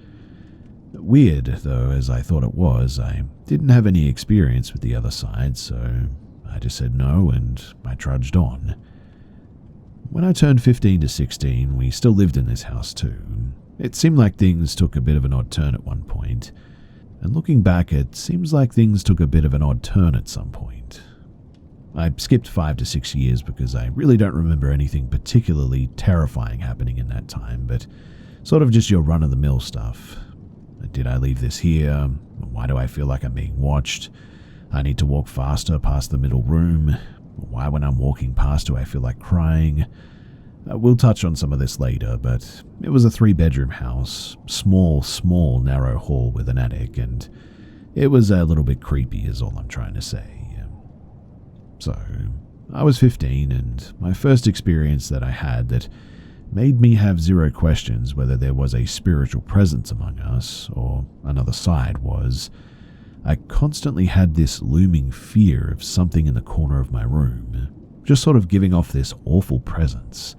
Weird, though, as I thought it was, I didn't have any experience with the other side, so I just said no and I trudged on. When I turned 15 to 16, we still lived in this house too. It seemed like things took a bit of an odd turn at one point. And looking back, it seems like things took a bit of an odd turn at some point. I skipped 5 to 6 years because I really don't remember anything particularly terrifying happening in that time, but sort of just your run-of-the-mill stuff. Did I leave this here? Why do I feel like I'm being watched? I need to walk faster past the middle room. Why when I'm walking past do I feel like crying? We'll touch on some of this later, but it was a 3-bedroom house, small, narrow hall with an attic, and it was a little bit creepy is all I'm trying to say. So, I was 15, and my first experience that I had that made me have zero questions whether there was a spiritual presence among us or another side was, I constantly had this looming fear of something in the corner of my room, just sort of giving off this awful presence.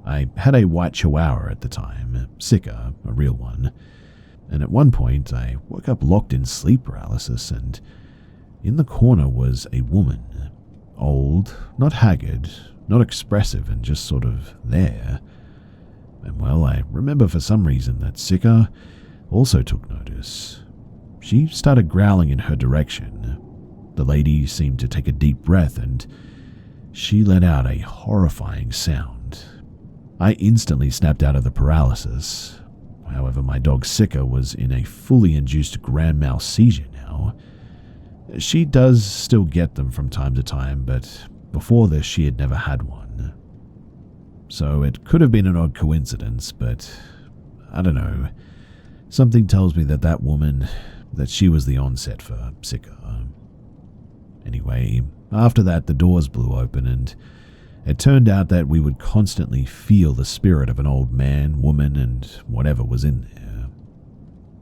I had a white chihuahua at the time, Sika, a real one, and at one point I woke up locked in sleep paralysis, and in the corner was a woman, old, not haggard, not expressive, and just sort of there. And well, I remember for some reason that Sika also took notice. She started growling in her direction. The lady seemed to take a deep breath, and she let out a horrifying sound. I instantly snapped out of the paralysis. However, my dog Sika was in a fully induced grand mal seizure now. She does still get them from time to time, but before this she had never had one. So it could have been an odd coincidence, but I don't know. Something tells me that woman, that she was the onset for Sika. Anyway, after that the doors blew open, and it turned out that we would constantly feel the spirit of an old man, woman, and whatever was in there.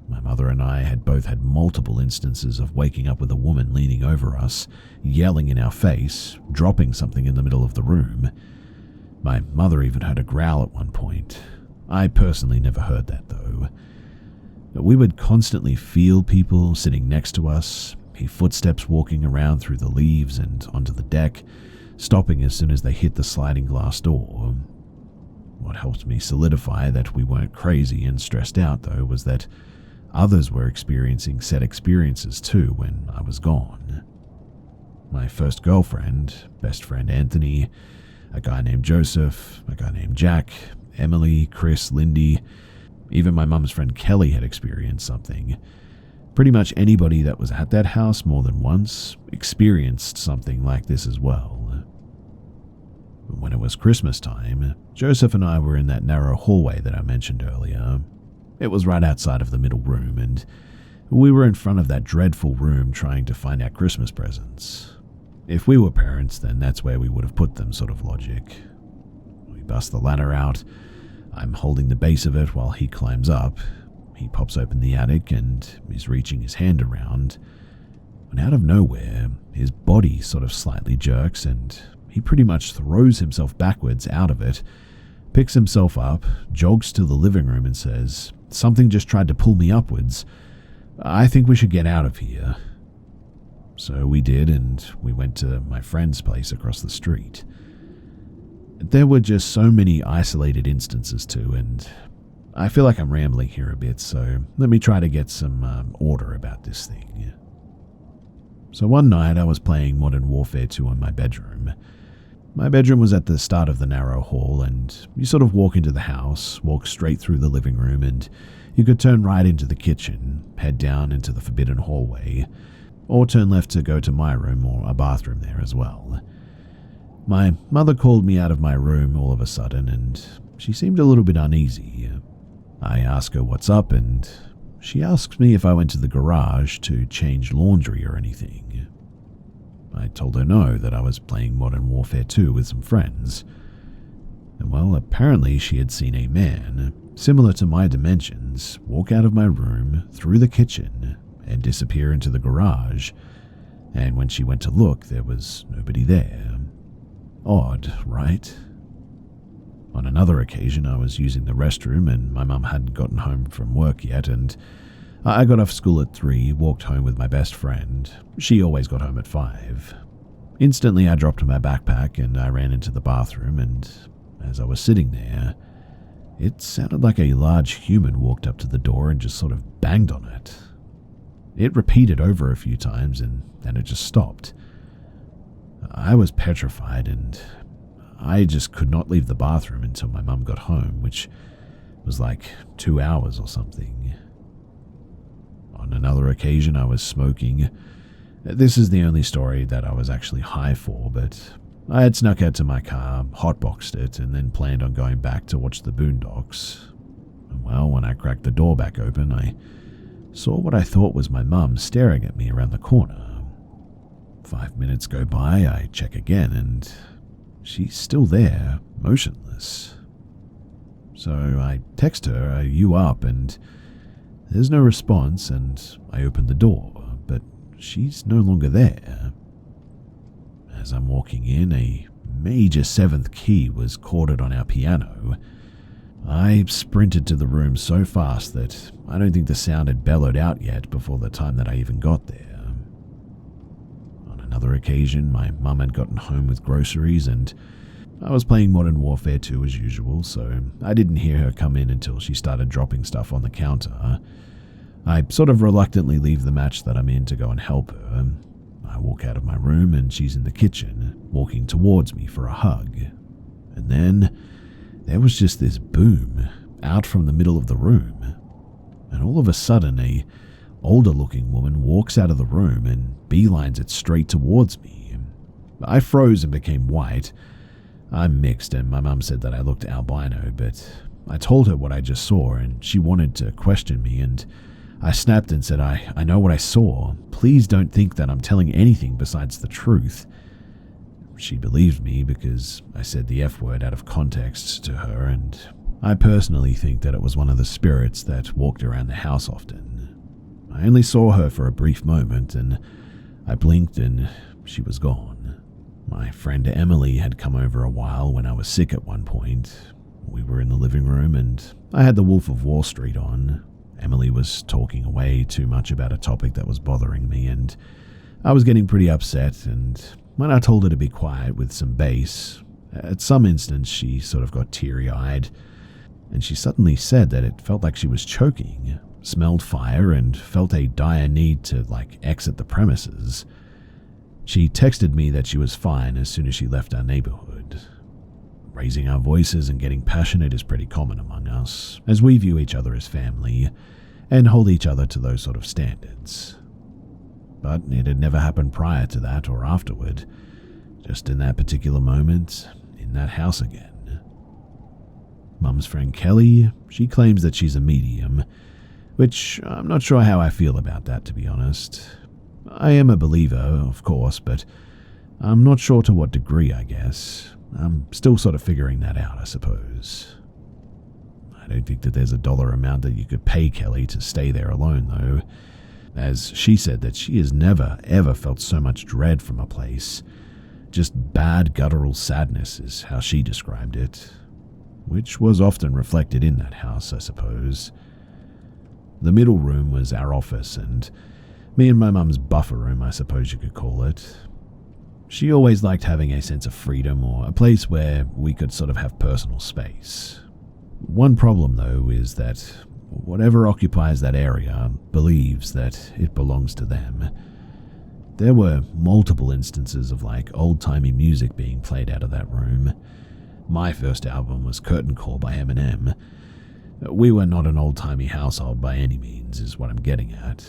My mother and I had both had multiple instances of waking up with a woman leaning over us, yelling in our face, dropping something in the middle of the room. My mother even heard a growl at one point. I personally never heard that though. We would constantly feel people sitting next to us, hear footsteps walking around through the leaves and onto the deck, stopping as soon as they hit the sliding glass door. What helped me solidify that we weren't crazy and stressed out though was that others were experiencing said experiences too when I was gone. My first girlfriend, best friend Anthony, a guy named Joseph, a guy named Jack, Emily, Chris, Lindy, even my mum's friend Kelly had experienced something. Pretty much anybody that was at that house more than once experienced something like this as well. When it was Christmas time, Joseph and I were in that narrow hallway that I mentioned earlier. It was right outside of the middle room, and we were in front of that dreadful room trying to find our Christmas presents. If we were parents, then that's where we would have put them, sort of logic. We bust the ladder out. I'm holding the base of it while he climbs up. He pops open the attic and is reaching his hand around. When out of nowhere, his body sort of slightly jerks, and he pretty much throws himself backwards out of it, picks himself up, jogs to the living room and says, "Something just tried to pull me upwards. I think we should get out of here." So we did, and we went to my friend's place across the street. There were just so many isolated instances too, and I feel like I'm rambling here a bit, so let me try to get some order about this thing. So one night I was playing Modern Warfare 2 in my bedroom. My bedroom was at the start of the narrow hall, and you sort of walk into the house, walk straight through the living room, and you could turn right into the kitchen, head down into the forbidden hallway, or turn left to go to my room or a bathroom there as well. My mother called me out of my room all of a sudden, and she seemed a little bit uneasy. I ask her what's up, and she asks me if I went to the garage to change laundry or anything. I told her no, that I was playing Modern Warfare 2 with some friends. And well, apparently she had seen a man, similar to my dimensions, walk out of my room, through the kitchen, and disappear into the garage. And when she went to look, there was nobody there. Odd, right? On another occasion, I was using the restroom and my mum hadn't gotten home from work yet, and I got off school at 3, walked home with my best friend. She always got home at 5. Instantly, I dropped my backpack and I ran into the bathroom, and as I was sitting there, it sounded like a large human walked up to the door and just sort of banged on it. It repeated over a few times and then it just stopped. I was petrified and I just could not leave the bathroom until my mum got home, which was like 2 hours or something. On another occasion, I was smoking. This is the only story that I was actually high for, but I had snuck out to my car, hotboxed it, and then planned on going back to watch the Boondocks. Well, when I cracked the door back open, I saw what I thought was my mum staring at me around the corner. 5 minutes go by, I check again, and she's still there, motionless. So I text her, "Are you up?" and there's no response, and I open the door, but she's no longer there. As I'm walking in, a major 7th key was chorded on our piano. I sprinted to the room so fast that I don't think the sound had bellowed out yet before the time that I even got there. On another occasion, my mum had gotten home with groceries and I was playing Modern Warfare 2 as usual, so I didn't hear her come in until she started dropping stuff on the counter. I sort of reluctantly leave the match that I'm in to go and help her. I walk out of my room and she's in the kitchen, walking towards me for a hug. And then there was just this boom out from the middle of the room. And all of a sudden, a older looking woman walks out of the room and beelines it straight towards me. I froze and became white. I'm mixed and my mum said that I looked albino, but I told her what I just saw and she wanted to question me and I snapped and said, I know what I saw. Please don't think that I'm telling anything besides the truth. She believed me because I said the F word out of context to her, and I personally think that it was one of the spirits that walked around the house often. I only saw her for a brief moment and I blinked and she was gone. My friend Emily had come over a while when I was sick at one point. We were in the living room and I had the Wolf of Wall Street on. Emily was talking away too much about a topic that was bothering me and I was getting pretty upset, and when I told her to be quiet with some bass, at some instance she sort of got teary-eyed and she suddenly said that it felt like she was choking, smelled fire and felt a dire need to exit the premises. She texted me that she was fine as soon as she left our neighborhood. Raising our voices and getting passionate is pretty common among us, as we view each other as family and hold each other to those sort of standards. But it had never happened prior to that or afterward, just in that particular moment, in that house again. Mum's friend Kelly, she claims that she's a medium, which I'm not sure how I feel about that, to be honest. I am a believer, of course, but I'm not sure to what degree, I guess. I'm still sort of figuring that out, I suppose. I don't think that there's a dollar amount that you could pay Kelly to stay there alone, though, as she said that she has never, ever felt so much dread from a place. Just bad guttural sadness is how she described it, which was often reflected in that house, I suppose. The middle room was our office, and me and my mum's buffer room, I suppose you could call it. She always liked having a sense of freedom or a place where we could sort of have personal space. One problem, though, is that whatever occupies that area believes that it belongs to them. There were multiple instances of old-timey music being played out of that room. My first album was Curtain Call by Eminem. We were not an old-timey household by any means, is what I'm getting at.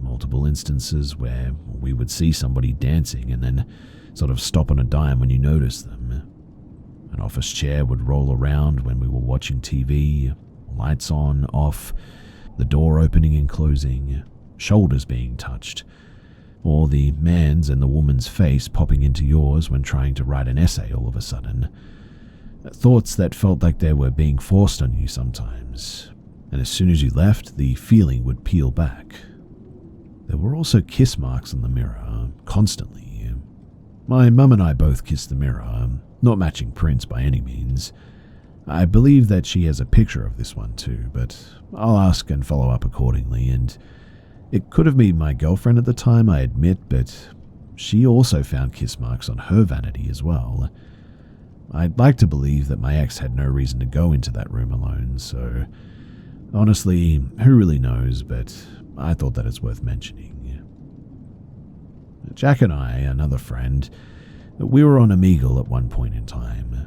Multiple instances where we would see somebody dancing and then sort of stop on a dime when you notice them. An office chair would roll around when we were watching TV, lights on, off, the door opening and closing, shoulders being touched, or the man's and the woman's face popping into yours when trying to write an essay all of a sudden. Thoughts that felt like they were being forced on you sometimes, and as soon as you left, the feeling would peel back. There were also kiss marks on the mirror, constantly. My mum and I both kissed the mirror, not matching prints by any means. I believe that she has a picture of this one too, but I'll ask and follow up accordingly, and it could have been my girlfriend at the time, I admit, but she also found kiss marks on her vanity as well. I'd like to believe that my ex had no reason to go into that room alone, so honestly, who really knows, but I thought that it's worth mentioning. Jack and I, another friend, we were on Omegle at one point in time.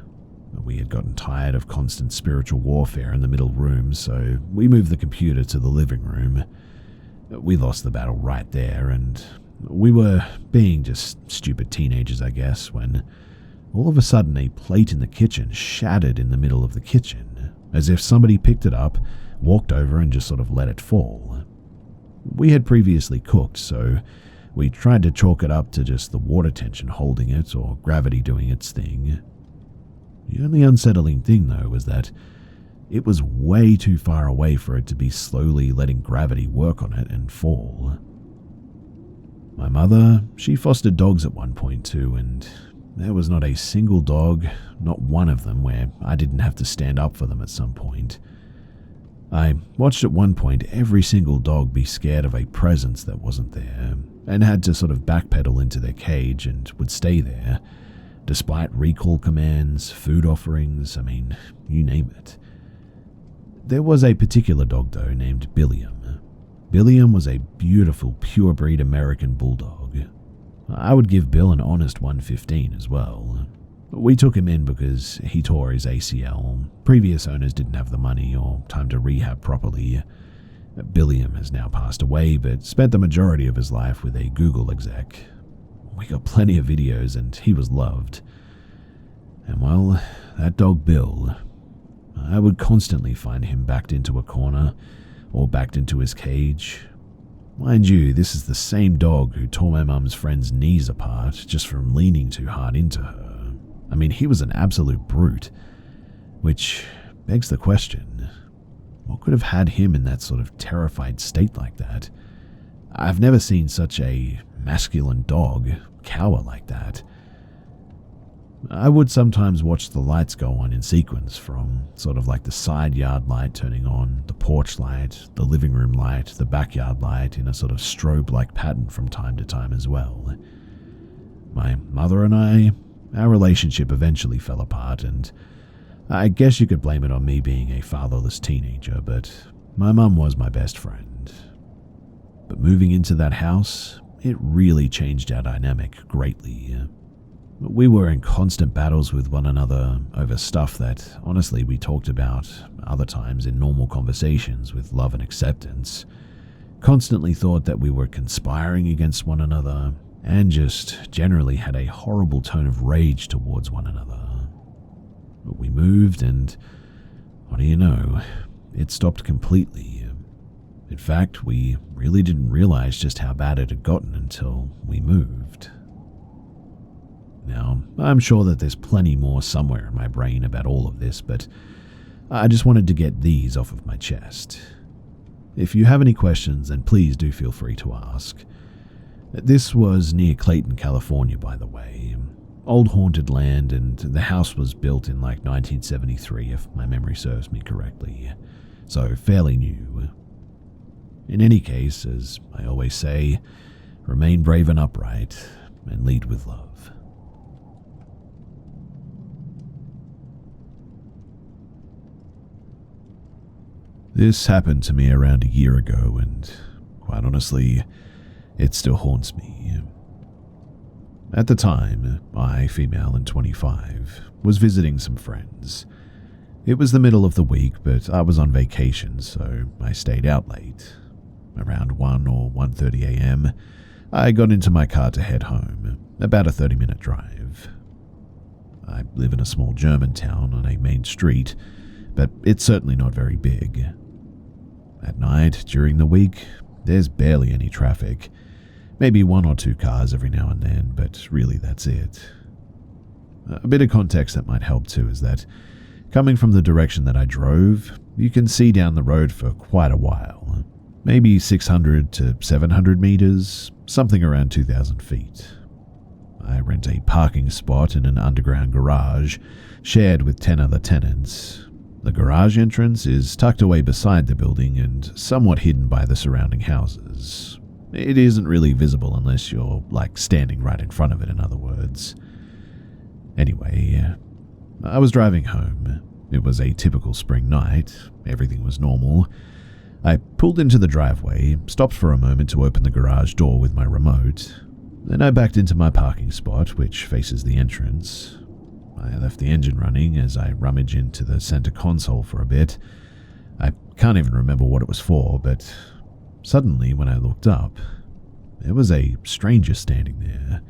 We had gotten tired of constant spiritual warfare in the middle room, so we moved the computer to the living room. We lost the battle right there, and we were being just stupid teenagers, I guess, when all of a sudden a plate in the kitchen shattered in the middle of the kitchen, as if somebody picked it up, walked over, and just sort of let it fall. We had previously cooked, so we tried to chalk it up to just the water tension holding it or gravity doing its thing. The only unsettling thing, though, was that it was way too far away for it to be slowly letting gravity work on it and fall. My mother, she fostered dogs at one point too, and there was not a single dog, not one of them, where I didn't have to stand up for them at some point. I watched at one point every single dog be scared of a presence that wasn't there, and had to sort of backpedal into their cage and would stay there, despite recall commands, food offerings, I mean, you name it. There was a particular dog, though, named Billiam. Billiam was a beautiful, pure-breed American bulldog. I would give Bill an honest 115 as well. We took him in because he tore his ACL. Previous owners didn't have the money or time to rehab properly. Billiam has now passed away, but spent the majority of his life with a Google exec. We got plenty of videos, and he was loved. And well, that dog Bill, I would constantly find him backed into a corner or backed into his cage. Mind you, this is the same dog who tore my mum's friend's knees apart just from leaning too hard into her. I mean, he was an absolute brute, which begs the question, what could have had him in that sort of terrified state like that? I've never seen such a masculine dog cower like that. I would sometimes watch the lights go on in sequence, from sort of like the side yard light turning on, the porch light, the living room light, the backyard light, in a sort of strobe-like pattern from time to time as well. My mother and I, our relationship eventually fell apart, and I guess you could blame it on me being a fatherless teenager, but my mum was my best friend. But moving into that house, it really changed our dynamic greatly. We were in constant battles with one another over stuff that, honestly, we talked about other times in normal conversations with love and acceptance. Constantly thought that we were conspiring against one another, and just generally had a horrible tone of rage towards one another. But we moved, and what do you know, it stopped completely. In fact, we really didn't realize just how bad it had gotten until we moved. Now, I'm sure that there's plenty more somewhere in my brain about all of this, but I just wanted to get these off of my chest. If you have any questions, then please do feel free to ask. This was near Clayton, California, by the way. Old haunted land, and the house was built in like 1973, if my memory serves me correctly. So fairly new. In any case, as I always say, remain brave and upright, and lead with love. This happened to me around a year ago, and quite honestly, it still haunts me. At the time, I, female and 25, was visiting some friends. It was the middle of the week, but I was on vacation, so I stayed out late. Around 1 or 1:30 a.m., I got into my car to head home, about a 30-minute drive. I live in a small German town on a main street, but it's certainly not very big. At night, during the week, there's barely any traffic. Maybe 1 or 2 cars every now and then, but really that's it. A bit of context that might help too is that, coming from the direction that I drove, you can see down the road for quite a while. Maybe 600 to 700 meters, something around 2,000 feet. I rent a parking spot in an underground garage, shared with 10 other tenants. The garage entrance is tucked away beside the building and somewhat hidden by the surrounding houses. It isn't really visible unless you're, standing right in front of it, in other words. Anyway, I was driving home. It was a typical spring night. Everything was normal. I pulled into the driveway, stopped for a moment to open the garage door with my remote. Then I backed into my parking spot, which faces the entrance. I left the engine running as I rummaged into the center console for a bit. I can't even remember what it was for, but suddenly when I looked up, there was a stranger standing there.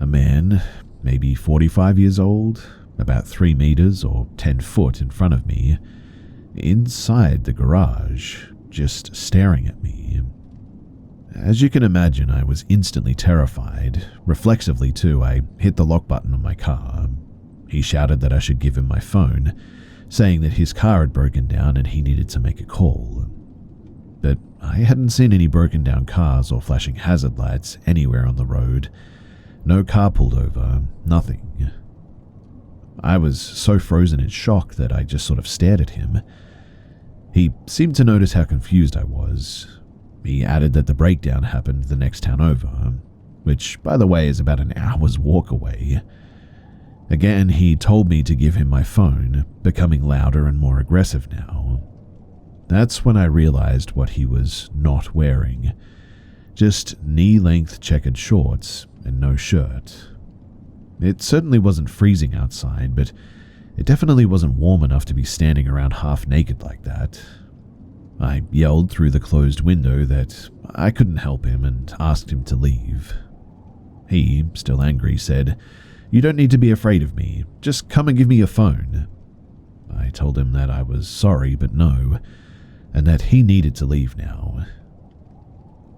A man, maybe 45 years old, about 3 meters or 10 foot in front of me, inside the garage, just staring at me. As you can imagine, I was instantly terrified. Reflexively too, I hit the lock button on my car. He shouted that I should give him my phone, saying that his car had broken down and he needed to make a call. But I hadn't seen any broken down cars or flashing hazard lights anywhere on the road. No car pulled over, nothing. I was so frozen in shock that I just sort of stared at him. He seemed to notice how confused I was. He added that the breakdown happened the next town over, which, by the way, is about an hour's walk away. Again, he told me to give him my phone, becoming louder and more aggressive now. That's when I realized what he was not wearing. Just knee-length checkered shorts and no shirt. It certainly wasn't freezing outside, but it definitely wasn't warm enough to be standing around half naked like that. I yelled through the closed window that I couldn't help him and asked him to leave. He, still angry, said, "You don't need to be afraid of me. Just come and give me your phone." I told him that I was sorry, but no, and that he needed to leave now.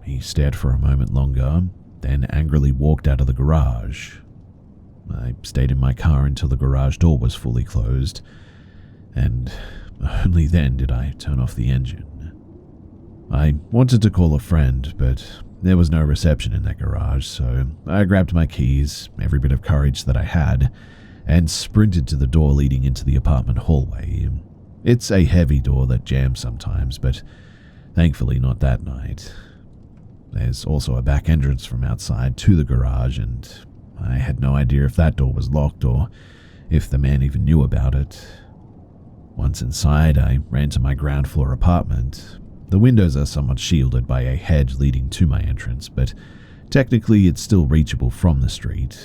He stared for a moment longer, then angrily walked out of the garage. I stayed in my car until the garage door was fully closed, and only then did I turn off the engine. I wanted to call a friend, but there was no reception in that garage, so I grabbed my keys, every bit of courage that I had, and sprinted to the door leading into the apartment hallway. It's a heavy door that jams sometimes, but thankfully not that night. There's also a back entrance from outside to the garage, and I had no idea if that door was locked or if the man even knew about it. Once inside, I ran to my ground floor apartment. The windows are somewhat shielded by a hedge leading to my entrance, but technically it's still reachable from the street.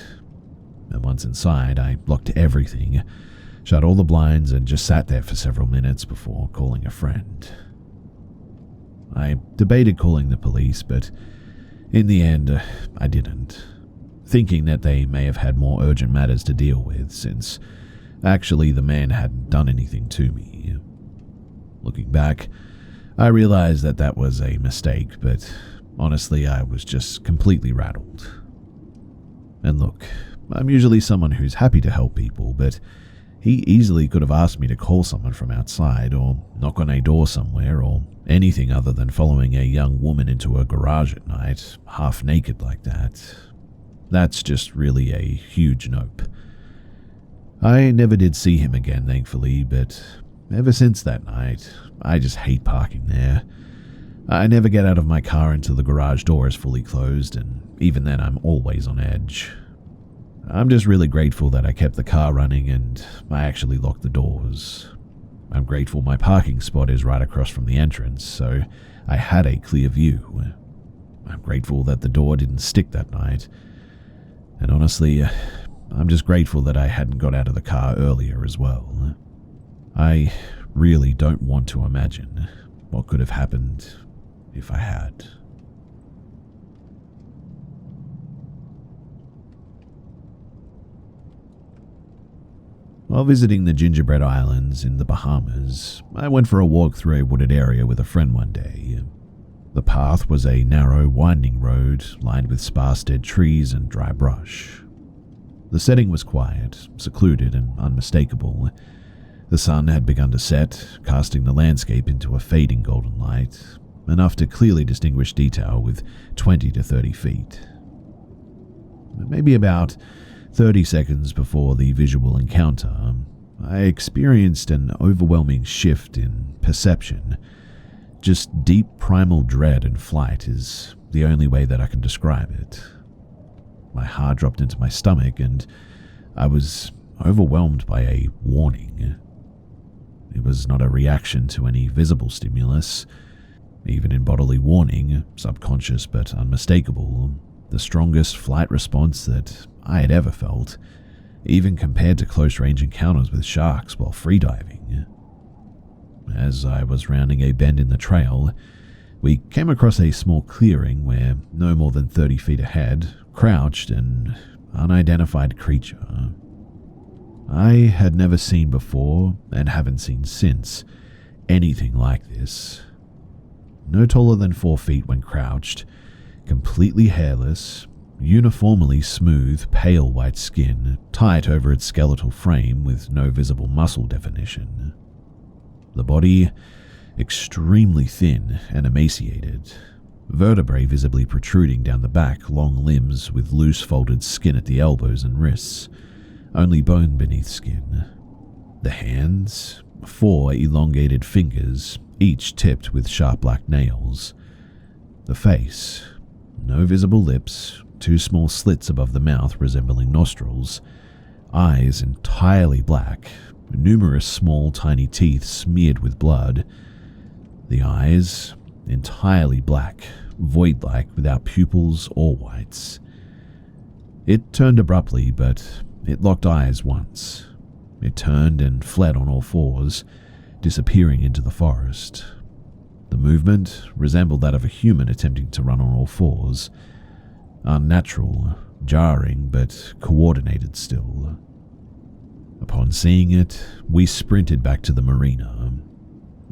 And once inside, I locked everything, shut all the blinds, and just sat there for several minutes before calling a friend. I debated calling the police, but in the end, I didn't, thinking that they may have had more urgent matters to deal with, since actually the man hadn't done anything to me. Looking back, I realized that that was a mistake, but honestly, I was just completely rattled. And look, I'm usually someone who's happy to help people, but he easily could have asked me to call someone from outside, or knock on a door somewhere, or anything other than following a young woman into a garage at night, half naked like that. That's just really a huge nope. I never did see him again, thankfully, but ever since that night, I just hate parking there. I never get out of my car until the garage door is fully closed, and even then I'm always on edge. I'm just really grateful that I kept the car running and I actually locked the doors. I'm grateful my parking spot is right across from the entrance, so I had a clear view. I'm grateful that the door didn't stick that night. And honestly, I'm just grateful that I hadn't got out of the car earlier as well. I really don't want to imagine what could have happened if I had. While visiting the Gingerbread Islands in the Bahamas, I went for a walk through a wooded area with a friend one day. The path was a narrow, winding road lined with sparse dead trees and dry brush. The setting was quiet, secluded, and unmistakable. The sun had begun to set, casting the landscape into a fading golden light, enough to clearly distinguish detail with 20 to 30 feet. Maybe about 30 seconds before the visual encounter, I experienced an overwhelming shift in perception. Just deep primal dread and flight is the only way that I can describe it. My heart dropped into my stomach and I was overwhelmed by a warning. It was not a reaction to any visible stimulus, Even in bodily warning, subconscious but unmistakable, the strongest flight response that I had ever felt, even compared to close-range encounters with sharks while freediving. As I was rounding a bend in the trail, we came across a small clearing where, no more than 30 feet ahead, crouched an unidentified creature. I had never seen before, and haven't seen since, anything like this. No taller than 4 feet when crouched, completely hairless, uniformly smooth, pale white skin, tight over its skeletal frame with no visible muscle definition. The body, extremely thin and emaciated, vertebrae visibly protruding down the back, long limbs with loose folded skin at the elbows and wrists, only bone beneath skin. The hands, 4 elongated fingers, each tipped with sharp black nails. The face, no visible lips, 2 small slits above the mouth resembling nostrils, eyes entirely black, numerous small tiny teeth smeared with blood. The eyes, entirely black, void-like without pupils or whites. It turned abruptly, but it locked eyes once. It turned and fled on all fours, disappearing into the forest. The movement resembled that of a human attempting to run on all fours. Unnatural, jarring, but coordinated still. Upon seeing it, we sprinted back to the marina.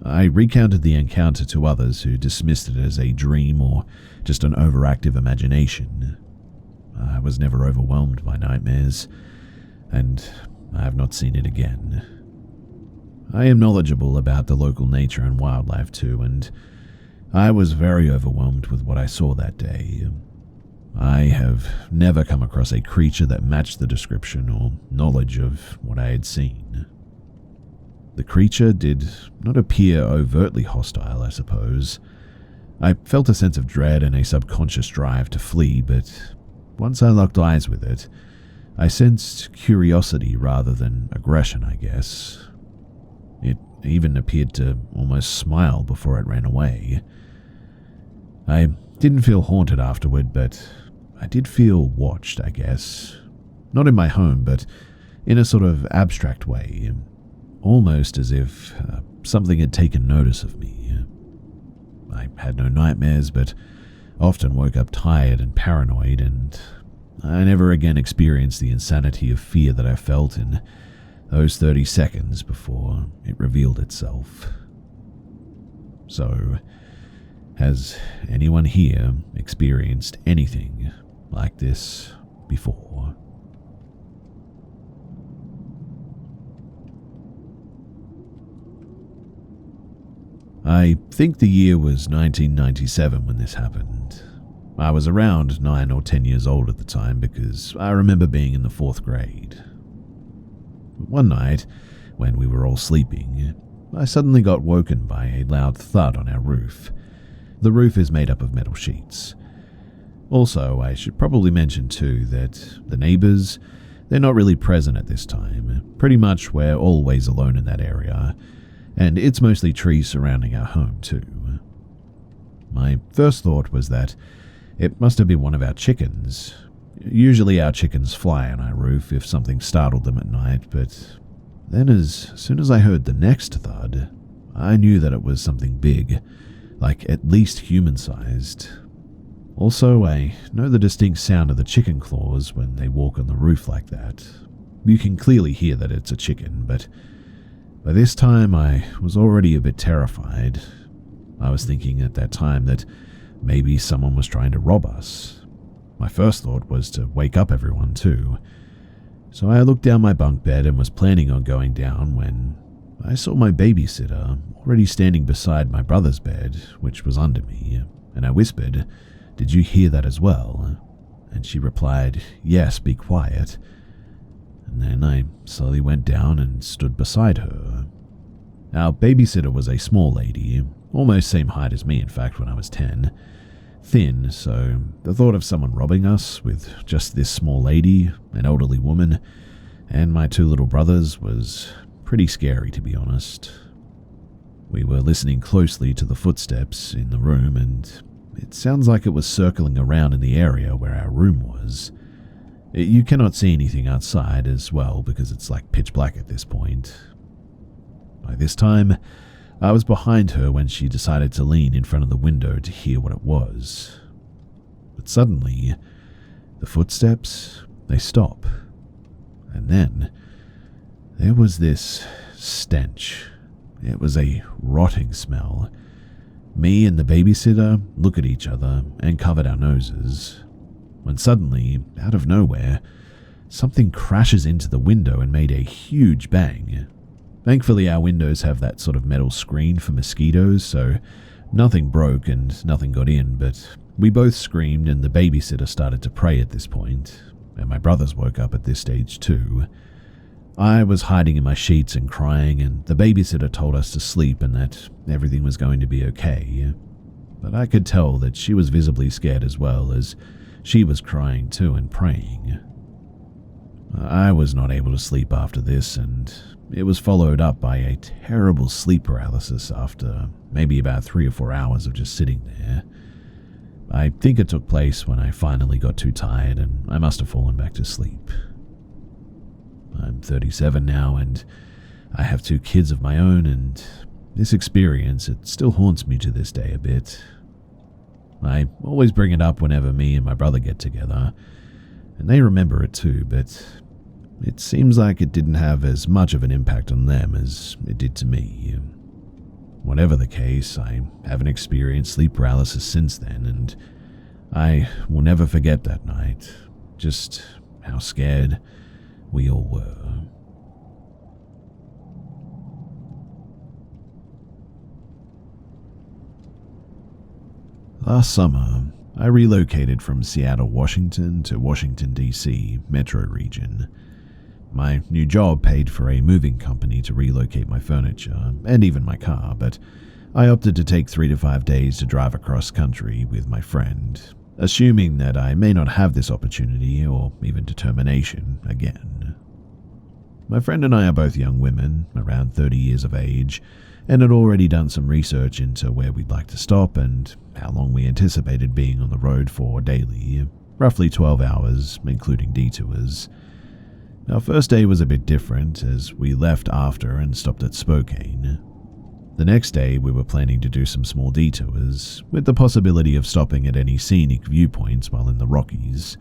I recounted the encounter to others who dismissed it as a dream or just an overactive imagination. I was never overwhelmed by nightmares, and I have not seen it again. I am knowledgeable about the local nature and wildlife too, and I was very overwhelmed with what I saw that day. I have never come across a creature that matched the description or knowledge of what I had seen. The creature did not appear overtly hostile, I suppose. I felt a sense of dread and a subconscious drive to flee, but once I locked eyes with it, I sensed curiosity rather than aggression, I guess. It even appeared to almost smile before it ran away. I didn't feel haunted afterward, but I did feel watched, I guess. Not in my home, but in a sort of abstract way, almost as if something had taken notice of me. I had no nightmares, but often woke up tired and paranoid, and I never again experienced the insanity of fear that I felt in those 30 seconds before it revealed itself. So, has anyone here experienced anything like this before? I think the year was 1997 when this happened. I was around 9 or 10 years old at the time because I remember being in the 4th grade. One night, when we were all sleeping, I suddenly got woken by a loud thud on our roof. The roof is made up of metal sheets. Also, I should probably mention too that the neighbors, they're not really present at this time. Pretty much we're always alone in that area, and it's mostly trees surrounding our home too. My first thought was that it must have been one of our chickens. Usually our chickens fly on our roof if something startled them at night, but then as soon as I heard the next thud, I knew that it was something big, like at least human-sized. Also, I know the distinct sound of the chicken claws when they walk on the roof like that. You can clearly hear that it's a chicken, but by this time I was already a bit terrified. I was thinking at that time that maybe someone was trying to rob us. My first thought was to wake up everyone too. So I looked down my bunk bed and was planning on going down when I saw my babysitter already standing beside my brother's bed, which was under me, and I whispered, "Did you hear that as well?" And she replied, "Yes, be quiet." And then I slowly went down and stood beside her. Our babysitter was a small lady, almost same height as me in fact when I was 10. Thin, so the thought of someone robbing us with just this small lady, an elderly woman, and my 2 little brothers was pretty scary, to be honest. We were listening closely to the footsteps in the room, and it sounds like it was circling around in the area where our room was. You cannot see anything outside as well because it's like pitch black at this point. By this time, I was behind her when she decided to lean in front of the window to hear what it was. But suddenly, the footsteps, they stop. And then, there was this stench. It was a rotting smell. Me and the babysitter look at each other and covered our noses, when suddenly, out of nowhere, something crashes into the window and made a huge bang. Thankfully, our windows have that sort of metal screen for mosquitoes, so nothing broke and nothing got in, but we both screamed and the babysitter started to pray at this point, and my brothers woke up at this stage too. I was hiding in my sheets and crying, and the babysitter told us to sleep and that everything was going to be okay. But I could tell that she was visibly scared as well, as she was crying too and praying. I was not able to sleep after this, and it was followed up by a terrible sleep paralysis after maybe about 3 or 4 hours of just sitting there. I think it took place when I finally got too tired and I must have fallen back to sleep. I'm 37 now, and I have 2 kids of my own, and this experience, it still haunts me to this day a bit. I always bring it up whenever me and my brother get together, and they remember it too, but it seems like it didn't have as much of an impact on them as it did to me. Whatever the case, I haven't experienced sleep paralysis since then, and I will never forget that night, just how scared we all were. Last summer, I relocated from Seattle, Washington to Washington, D.C. metro region. My new job paid for a moving company to relocate my furniture, and even my car, but I opted to take 3 to 5 days to drive across country with my friend, assuming that I may not have this opportunity or even determination again. My friend and I are both young women, around 30 years of age, and had already done some research into where we'd like to stop and how long we anticipated being on the road for daily, roughly 12 hours, including detours. Our first day was a bit different, as we left after and stopped at Spokane. The next day, we were planning to do some small detours, with the possibility of stopping at any scenic viewpoints while in the Rockies.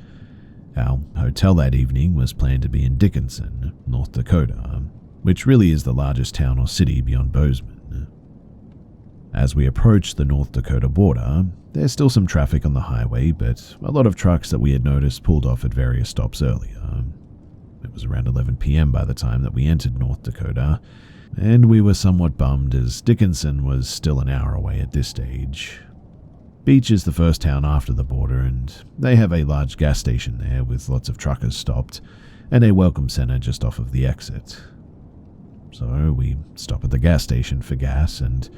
Our hotel that evening was planned to be in Dickinson, North Dakota, which really is the largest town or city beyond Bozeman. As we approached the North Dakota border, there's still some traffic on the highway, but a lot of trucks that we had noticed pulled off at various stops earlier. It was around 11 p.m. by the time that we entered North Dakota, and we were somewhat bummed as Dickinson was still an hour away at this stage. Beach is the first town after the border, and they have a large gas station there with lots of truckers stopped, and a welcome center just off of the exit. So we stop at the gas station for gas, and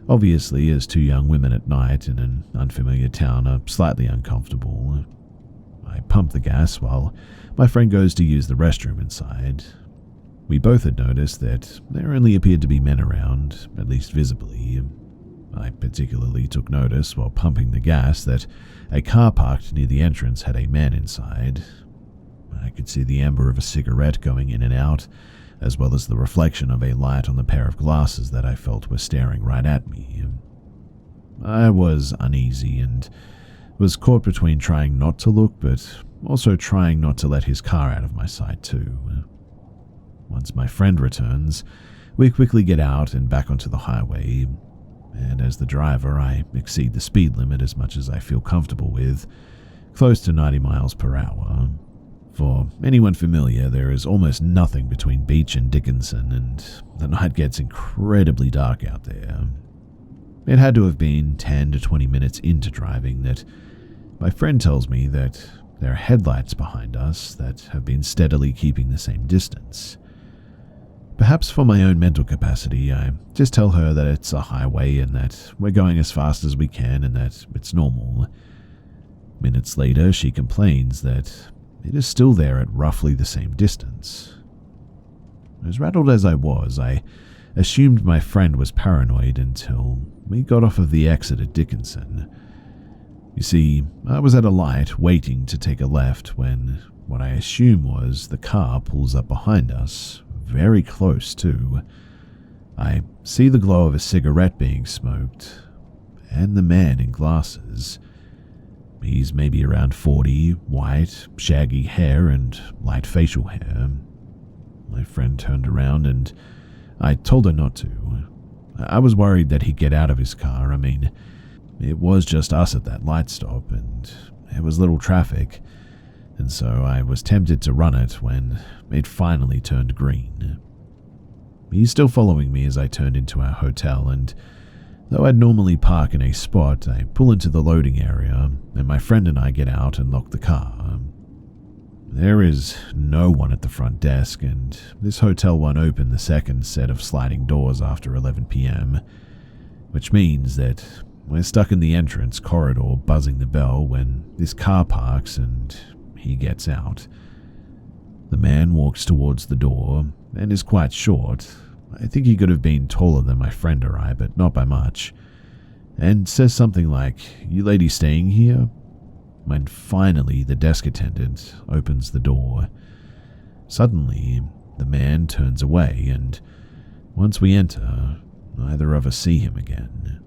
obviously, as 2 young women at night in an unfamiliar town are slightly uncomfortable, I pump the gas while my friend goes to use the restroom inside. We both had noticed that there only appeared to be men around, at least visibly. I particularly took notice while pumping the gas that a car parked near the entrance had a man inside. I could see the amber of a cigarette going in and out, as well as the reflection of a light on the pair of glasses that I felt were staring right at me. I was uneasy and was caught between trying not to look, but also trying not to let his car out of my sight too. Once my friend returns, we quickly get out and back onto the highway, and as the driver, I exceed the speed limit as much as I feel comfortable with, close to 90 miles per hour. For anyone familiar, there is almost nothing between Beach and Dickinson, and the night gets incredibly dark out there. It had to have been 10 to 20 minutes into driving that my friend tells me that there are headlights behind us that have been steadily keeping the same distance. Perhaps for my own mental capacity, I just tell her that it's a highway and that we're going as fast as we can and that it's normal. Minutes later, she complains that it is still there at roughly the same distance. As rattled as I was, I assumed my friend was paranoid until we got off of the exit at Dickinson. You see, I was at a light waiting to take a left when what I assume was the car pulls up behind us, very close too. I see the glow of a cigarette being smoked, and the man in glasses. He's maybe around 40, white, shaggy hair and light facial hair. My friend turned around and I told her not to. I was worried that he'd get out of his car. I mean, it was just us at that light stop and there was little traffic, and so I was tempted to run it when it finally turned green. He's still following me as I turned into our hotel, and though I'd normally park in a spot, I pull into the loading area, and my friend and I get out and lock the car. There is no one at the front desk, and this hotel won't open the second set of sliding doors after 11 p.m., which means that we're stuck in the entrance corridor buzzing the bell when this car parks and he gets out. The man walks towards the door and is quite short. I think he could have been taller than my friend or I, but not by much, and says something like, "You ladies staying here?" When finally the desk attendant opens the door. Suddenly, the man turns away, and once we enter, neither of us see him again.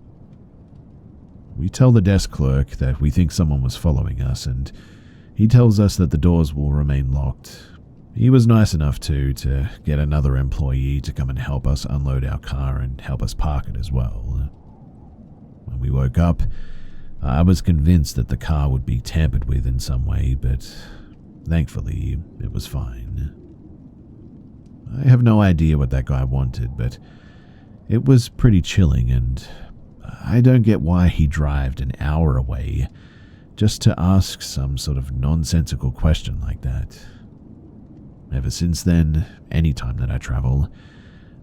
We tell the desk clerk that we think someone was following us, and he tells us that the doors will remain locked. He was nice enough to get another employee to come and help us unload our car and help us park it as well. When we woke up, I was convinced that the car would be tampered with in some way, but thankfully it was fine. I have no idea what that guy wanted, but it was pretty chilling, and I don't get why he drove an hour away just to ask some sort of nonsensical question like that. Ever since then, any time that I travel,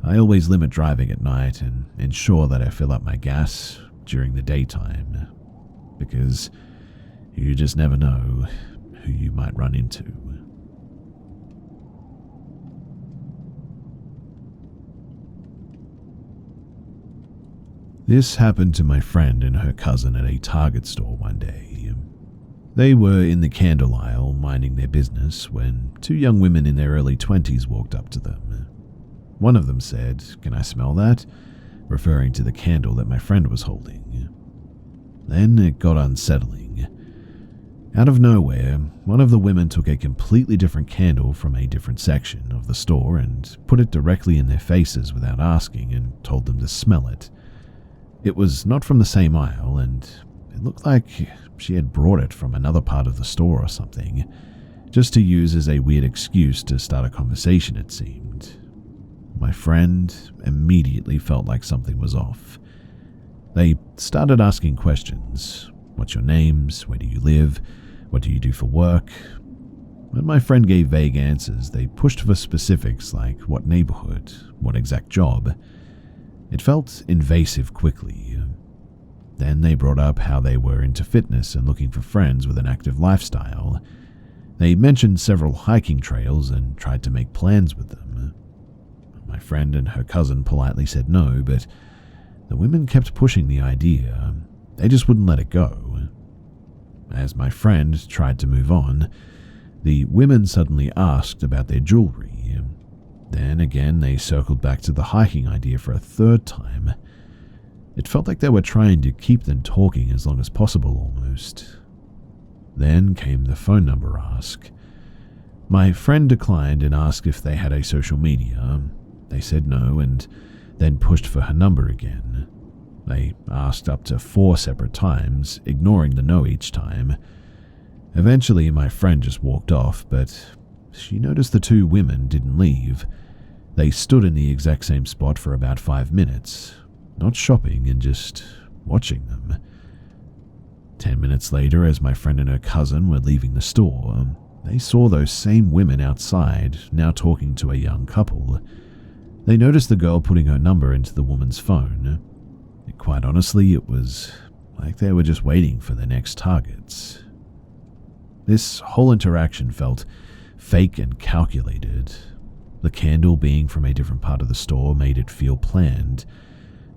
I always limit driving at night and ensure that I fill up my gas during the daytime, because you just never know who you might run into. This happened to my friend and her cousin at a Target store one day. They were in the candle aisle minding their business when two young women in their early 20s walked up to them. One of them said, "Can I smell that?" referring to the candle that my friend was holding. Then it got unsettling. Out of nowhere, one of the women took a completely different candle from a different section of the store and put it directly in their faces without asking and told them to smell it. It was not from the same aisle, and it looked like she had brought it from another part of the store or something, just to use as a weird excuse to start a conversation, it seemed. My friend immediately felt like something was off. They started asking questions. What's your names? Where do you live? What do you do for work? When my friend gave vague answers, they pushed for specifics like what neighborhood, what exact job. It felt invasive quickly. Then they brought up how they were into fitness and looking for friends with an active lifestyle. They mentioned several hiking trails and tried to make plans with them. My friend and her cousin politely said no, but the women kept pushing the idea. They just wouldn't let it go. As my friend tried to move on, the women suddenly asked about their jewelry. Then again, they circled back to the hiking idea for a third time. It felt like they were trying to keep them talking as long as possible almost. Then came the phone number ask. My friend declined and asked if they had a social media. They said no and then pushed for her number again. They asked up to 4 separate times, ignoring the no each time. Eventually, my friend just walked off, but she noticed the two women didn't leave. They stood in the exact same spot for about 5 minutes, not shopping and just watching them. 10 minutes later, as my friend and her cousin were leaving the store, they saw those same women outside, now talking to a young couple. They noticed the girl putting her number into the woman's phone. And quite honestly, it was like they were just waiting for their next targets. This whole interaction felt fake and calculated. The candle being from a different part of the store made it feel planned.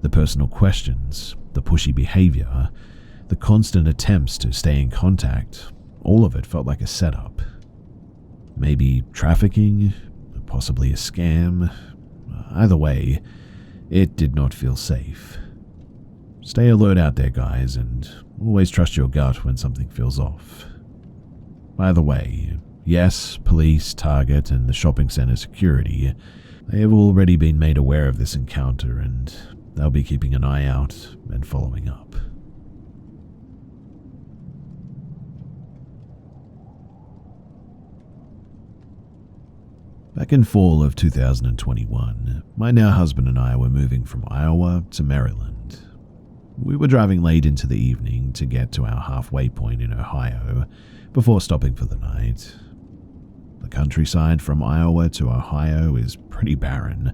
The personal questions, the pushy behavior, the constant attempts to stay in contact, all of it felt like a setup. Maybe trafficking, possibly a scam. Either way, it did not feel safe. Stay alert out there, guys, and always trust your gut when something feels off. By the way, yes, police, Target, and the shopping center security, they have already been made aware of this encounter, and they'll be keeping an eye out and following up. Back in fall of 2021, my now husband and I were moving from Iowa to Maryland. We were driving late into the evening to get to our halfway point in Ohio before stopping for the night. The countryside from Iowa to Ohio is pretty barren.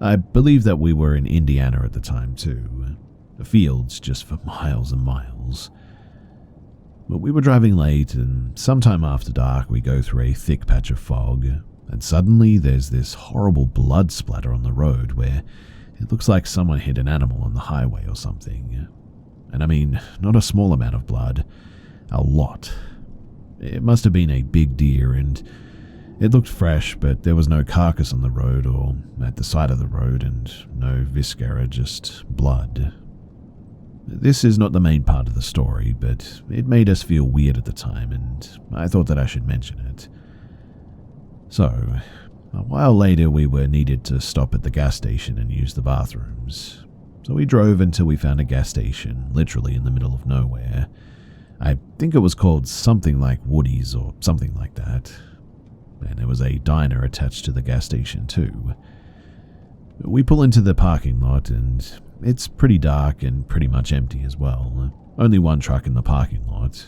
I believe that we were in Indiana at the time too. The fields just for miles and miles. But we were driving late, and sometime after dark we go through a thick patch of fog, and suddenly there's this horrible blood splatter on the road where it looks like someone hit an animal on the highway or something. And I mean, not a small amount of blood, a lot. It must have been a big deer, and it looked fresh, but there was no carcass on the road or at the side of the road, and no viscera, just blood. This is not the main part of the story, but it made us feel weird at the time, and I thought that I should mention it. So, a while later we were needed to stop at the gas station and use the bathrooms. So we drove until we found a gas station, literally in the middle of nowhere. I think it was called something like Woody's or something like that. And there was a diner attached to the gas station too. We pull into the parking lot, and it's pretty dark and pretty much empty as well. Only one truck in the parking lot.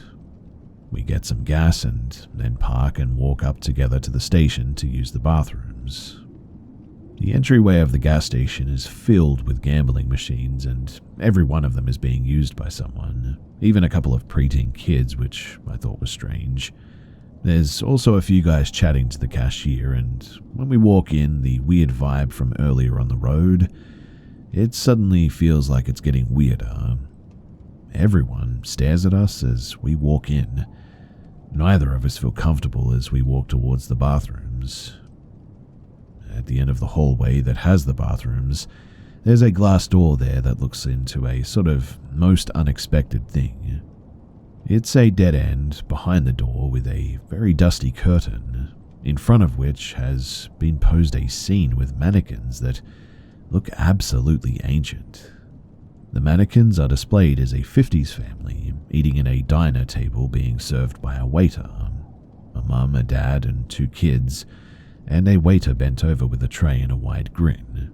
We get some gas and then park and walk up together to the station to use the bathrooms. The entryway of the gas station is filled with gambling machines, and every one of them is being used by someone, even a couple of preteen kids, which I thought was strange. There's also a few guys chatting to the cashier, and when we walk in, the weird vibe from earlier on the road, it suddenly feels like it's getting weirder. Everyone stares at us as we walk in. Neither of us feel comfortable as we walk towards the bathrooms. At the end of the hallway that has the bathrooms, there's a glass door there that looks into a sort of most unexpected thing. It's a dead end behind the door with a very dusty curtain, in front of which has been posed a scene with mannequins that look absolutely ancient. The mannequins are displayed as a 50s family, eating in a diner table being served by a waiter, a mum, a dad, and two kids, and a waiter bent over with a tray and a wide grin.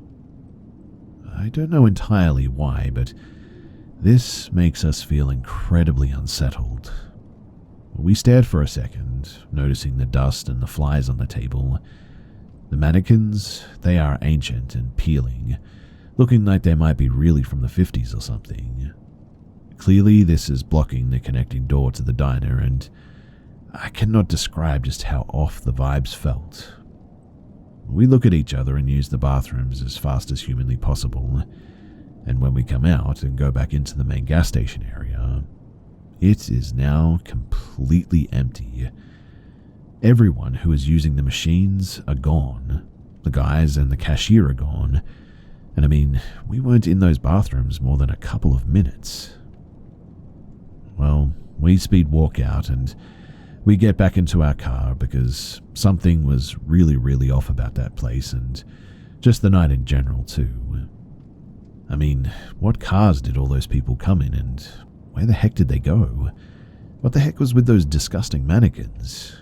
I don't know entirely why, but this makes us feel incredibly unsettled. We stared for a second, noticing the dust and the flies on the table. The mannequins, they are ancient and peeling, looking like they might be really from the 50s or something. Clearly, this is blocking the connecting door to the diner, and I cannot describe just how off the vibes felt. We look at each other and use the bathrooms as fast as humanly possible, and when we come out and go back into the main gas station area, it is now completely empty. Everyone who is using the machines are gone. The guys and the cashier are gone. And I mean, we weren't in those bathrooms more than a couple of minutes. Well, we speed walk out and we get back into our car because something was really off about that place and just the night in general too. I mean, what cars did all those people come in, and where the heck did they go? What the heck was with those disgusting mannequins?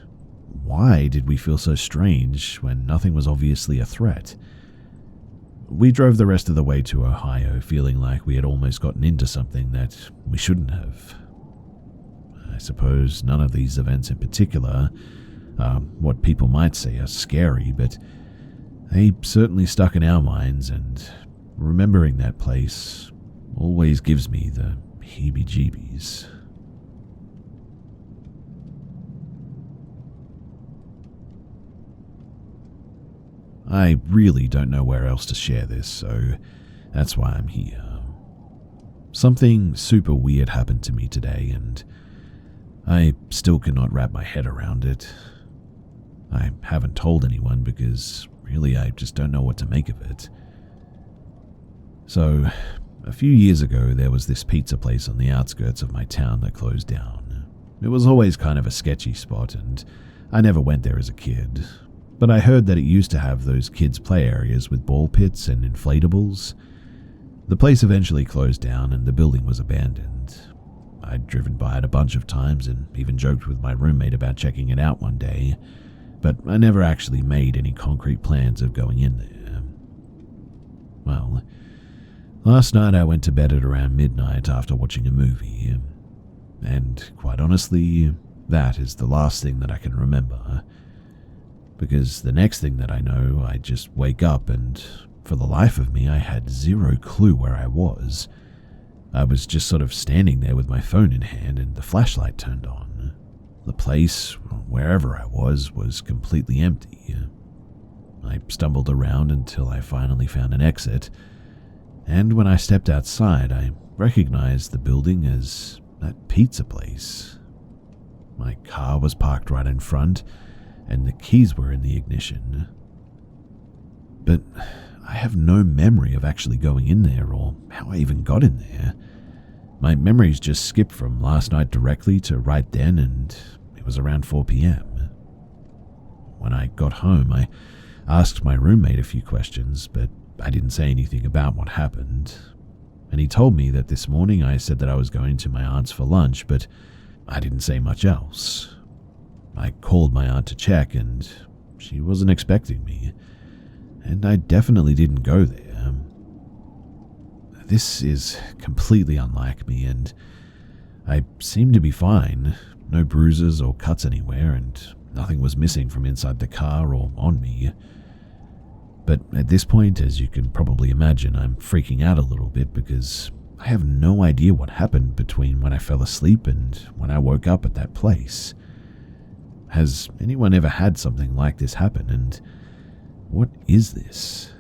Why did we feel so strange when nothing was obviously a threat? We drove the rest of the way to Ohio feeling like we had almost gotten into something that we shouldn't have. I suppose none of these events in particular are what people might say are scary, but they certainly stuck in our minds, and remembering that place always gives me the heebie-jeebies. I really don't know where else to share this, so that's why I'm here. Something super weird happened to me today, and I still cannot wrap my head around it. I haven't told anyone because really I just don't know what to make of it. So, a few years ago there was this pizza place on the outskirts of my town that closed down. It was always kind of a sketchy spot, and I never went there as a kid. But I heard that it used to have those kids' play areas with ball pits and inflatables. The place eventually closed down and the building was abandoned. I'd driven by it a bunch of times and even joked with my roommate about checking it out one day, but I never actually made any concrete plans of going in there. Well, last night I went to bed at around midnight after watching a movie, and quite honestly, that is the last thing that I can remember. Because the next thing that I know, I just wake up and, for the life of me, I had zero clue where I was. I was just sort of standing there with my phone in hand and the flashlight turned on. The place, wherever I was completely empty. I stumbled around until I finally found an exit, and when I stepped outside, I recognized the building as that pizza place. My car was parked right in front, and the keys were in the ignition. But I have no memory of actually going in there or how I even got in there. My memories just skipped from last night directly to right then, and it was around 4 p.m. When I got home, I asked my roommate a few questions, but I didn't say anything about what happened. And he told me that this morning I said that I was going to my aunt's for lunch, but I didn't say much else. I called my aunt to check, and she wasn't expecting me, and I definitely didn't go there. This is completely unlike me, and I seem to be fine. No bruises or cuts anywhere, and nothing was missing from inside the car or on me. But at this point, as you can probably imagine, I'm freaking out a little bit because I have no idea what happened between when I fell asleep and when I woke up at that place. Has anyone ever had something like this happen, and what is this?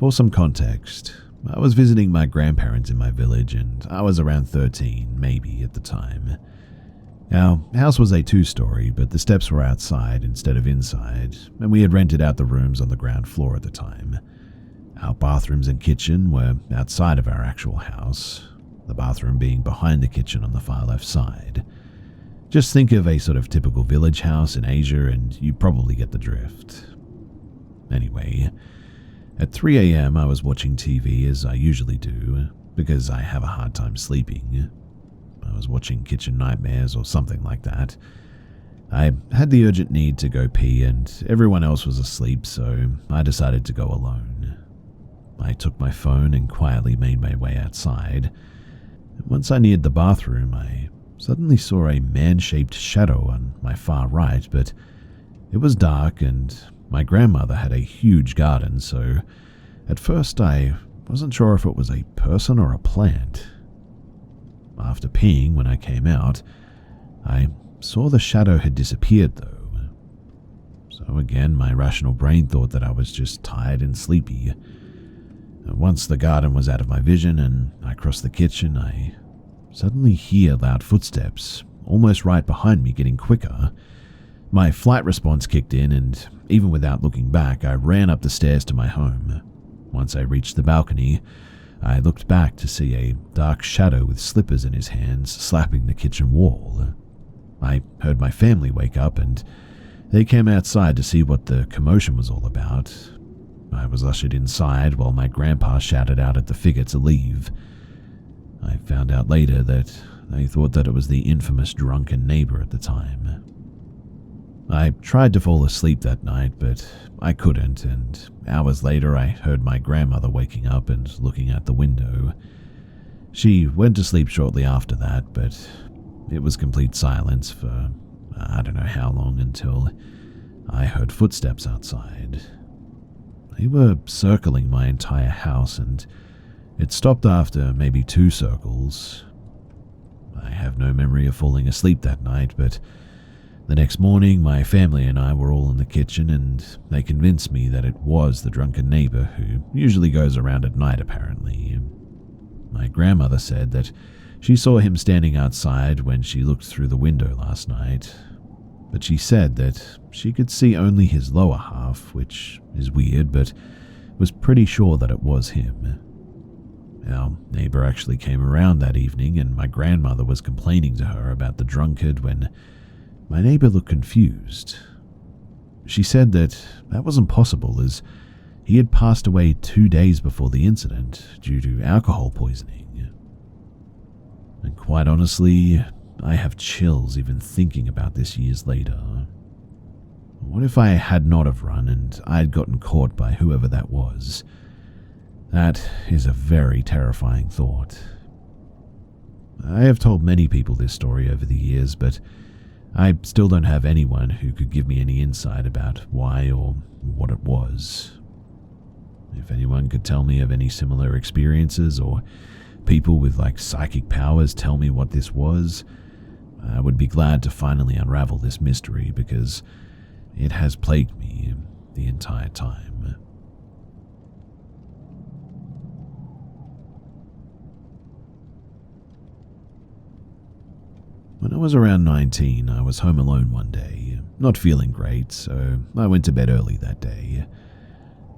For some context, I was visiting my grandparents in my village and I was around 13, maybe, at the time. Our house was a 2-story, but the steps were outside instead of inside, and we had rented out the rooms on the ground floor at the time. Our bathrooms and kitchen were outside of our actual house, the bathroom being behind the kitchen on the far left side. Just think of a sort of typical village house in Asia and you probably get the drift. Anyway, at 3 a.m. I was watching TV as I usually do, because I have a hard time sleeping. I was watching Kitchen Nightmares or something like that. I had the urgent need to go pee and everyone else was asleep, so I decided to go alone. I took my phone and quietly made my way outside. Once I neared the bathroom, I suddenly saw a man-shaped shadow on my far right, but it was dark and my grandmother had a huge garden, so at first I wasn't sure if it was a person or a plant. After peeing, when I came out, I saw the shadow had disappeared though. So again, my rational brain thought that I was just tired and sleepy. Once the garden was out of my vision and I crossed the kitchen, I suddenly hear loud footsteps, almost right behind me, getting quicker. My flight response kicked in, and even without looking back, I ran up the stairs to my home. Once I reached the balcony, I looked back to see a dark shadow with slippers in his hands slapping the kitchen wall. I heard my family wake up, and they came outside to see what the commotion was all about. I was ushered inside while my grandpa shouted out at the figure to leave. I found out later that they thought that it was the infamous drunken neighbor at the time. I tried to fall asleep that night, but I couldn't, and hours later I heard my grandmother waking up and looking out the window. She went to sleep shortly after that, but it was complete silence for I don't know how long until I heard footsteps outside. They were circling my entire house, and it stopped after maybe 2 circles. I have no memory of falling asleep that night, but the next morning my family and I were all in the kitchen and they convinced me that it was the drunken neighbor who usually goes around at night apparently. My grandmother said that she saw him standing outside when she looked through the window last night, but she said that she could see only his lower half, which is weird, but was pretty sure that it was him. Our neighbor actually came around that evening and my grandmother was complaining to her about the drunkard when my neighbor looked confused. She said that wasn't possible as he had passed away 2 days before the incident due to alcohol poisoning. And quite honestly, I have chills even thinking about this years later. What if I had not have run and I had gotten caught by whoever that was? That is a very terrifying thought. I have told many people this story over the years, but I still don't have anyone who could give me any insight about why or what it was. If anyone could tell me of any similar experiences or people with psychic powers tell me what this was, I would be glad to finally unravel this mystery because it has plagued me the entire time. When I was around 19, I was home alone one day, not feeling great, so I went to bed early that day.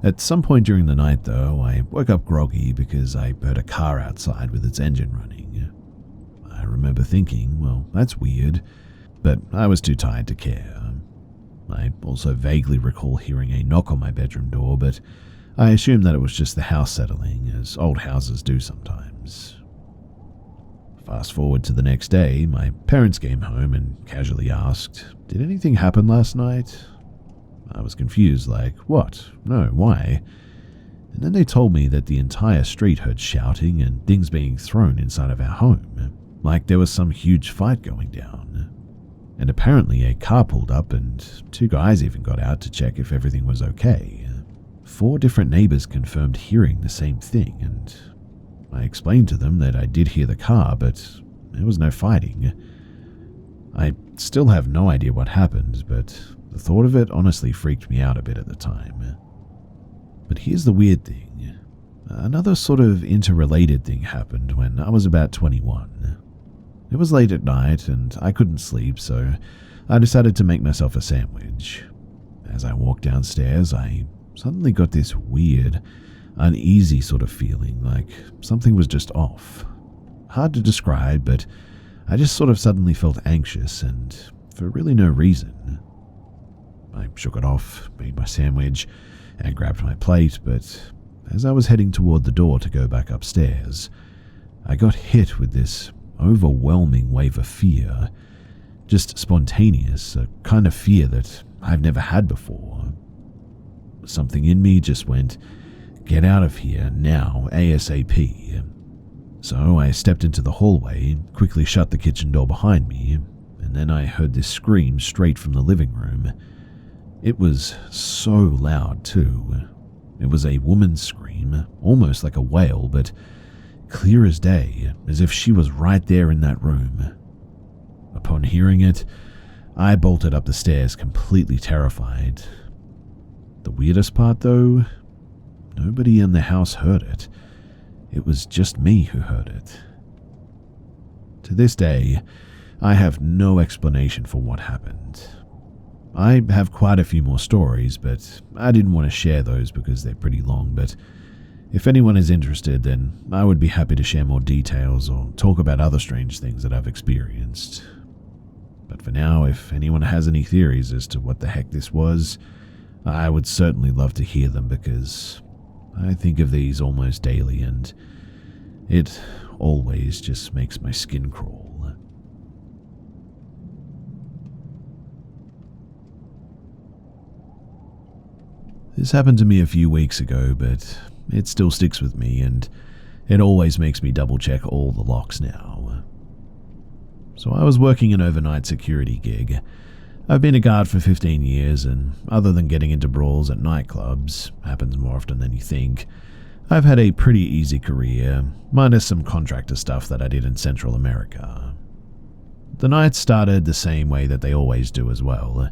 At some point during the night, though, I woke up groggy because I heard a car outside with its engine running. I remember thinking, well, that's weird, but I was too tired to care. I also vaguely recall hearing a knock on my bedroom door, but I assumed that it was just the house settling, as old houses do sometimes. Fast forward to the next day, my parents came home and casually asked, "Did anything happen last night?" I was confused, what? No, why? And then they told me that the entire street heard shouting and things being thrown inside of our home, like there was some huge fight going down. And apparently a car pulled up and 2 guys even got out to check if everything was okay. 4 different neighbors confirmed hearing the same thing, and I explained to them that I did hear the car, but there was no fighting. I still have no idea what happened, but the thought of it honestly freaked me out a bit at the time. But here's the weird thing. Another sort of interrelated thing happened when I was about 21. It was late at night and I couldn't sleep, so I decided to make myself a sandwich. As I walked downstairs, I suddenly got this weird, uneasy sort of feeling, like something was just off. Hard to describe, but I just sort of suddenly felt anxious and for really no reason. I shook it off, made my sandwich, and grabbed my plate, but as I was heading toward the door to go back upstairs, I got hit with this overwhelming wave of fear. Just spontaneous, a kind of fear that I've never had before. Something in me just went, "Get out of here now, ASAP." So I stepped into the hallway, quickly shut the kitchen door behind me, and then I heard this scream straight from the living room. It was so loud too. It was a woman's scream, almost like a wail, but clear as day, as if she was right there in that room. Upon hearing it, I bolted up the stairs completely terrified. The weirdest part though, nobody in the house heard it. It was just me who heard it. To this day, I have no explanation for what happened. I have quite a few more stories, but I didn't want to share those because they're pretty long, but if anyone is interested, then I would be happy to share more details or talk about other strange things that I've experienced. But for now, if anyone has any theories as to what the heck this was, I would certainly love to hear them because I think of these almost daily and it always just makes my skin crawl. This happened to me a few weeks ago, but it still sticks with me and it always makes me double check all the locks now. So I was working an overnight security gig. I've been a guard for 15 years and other than getting into brawls at nightclubs, happens more often than you think, I've had a pretty easy career, minus some contractor stuff that I did in Central America. The night started the same way that they always do as well.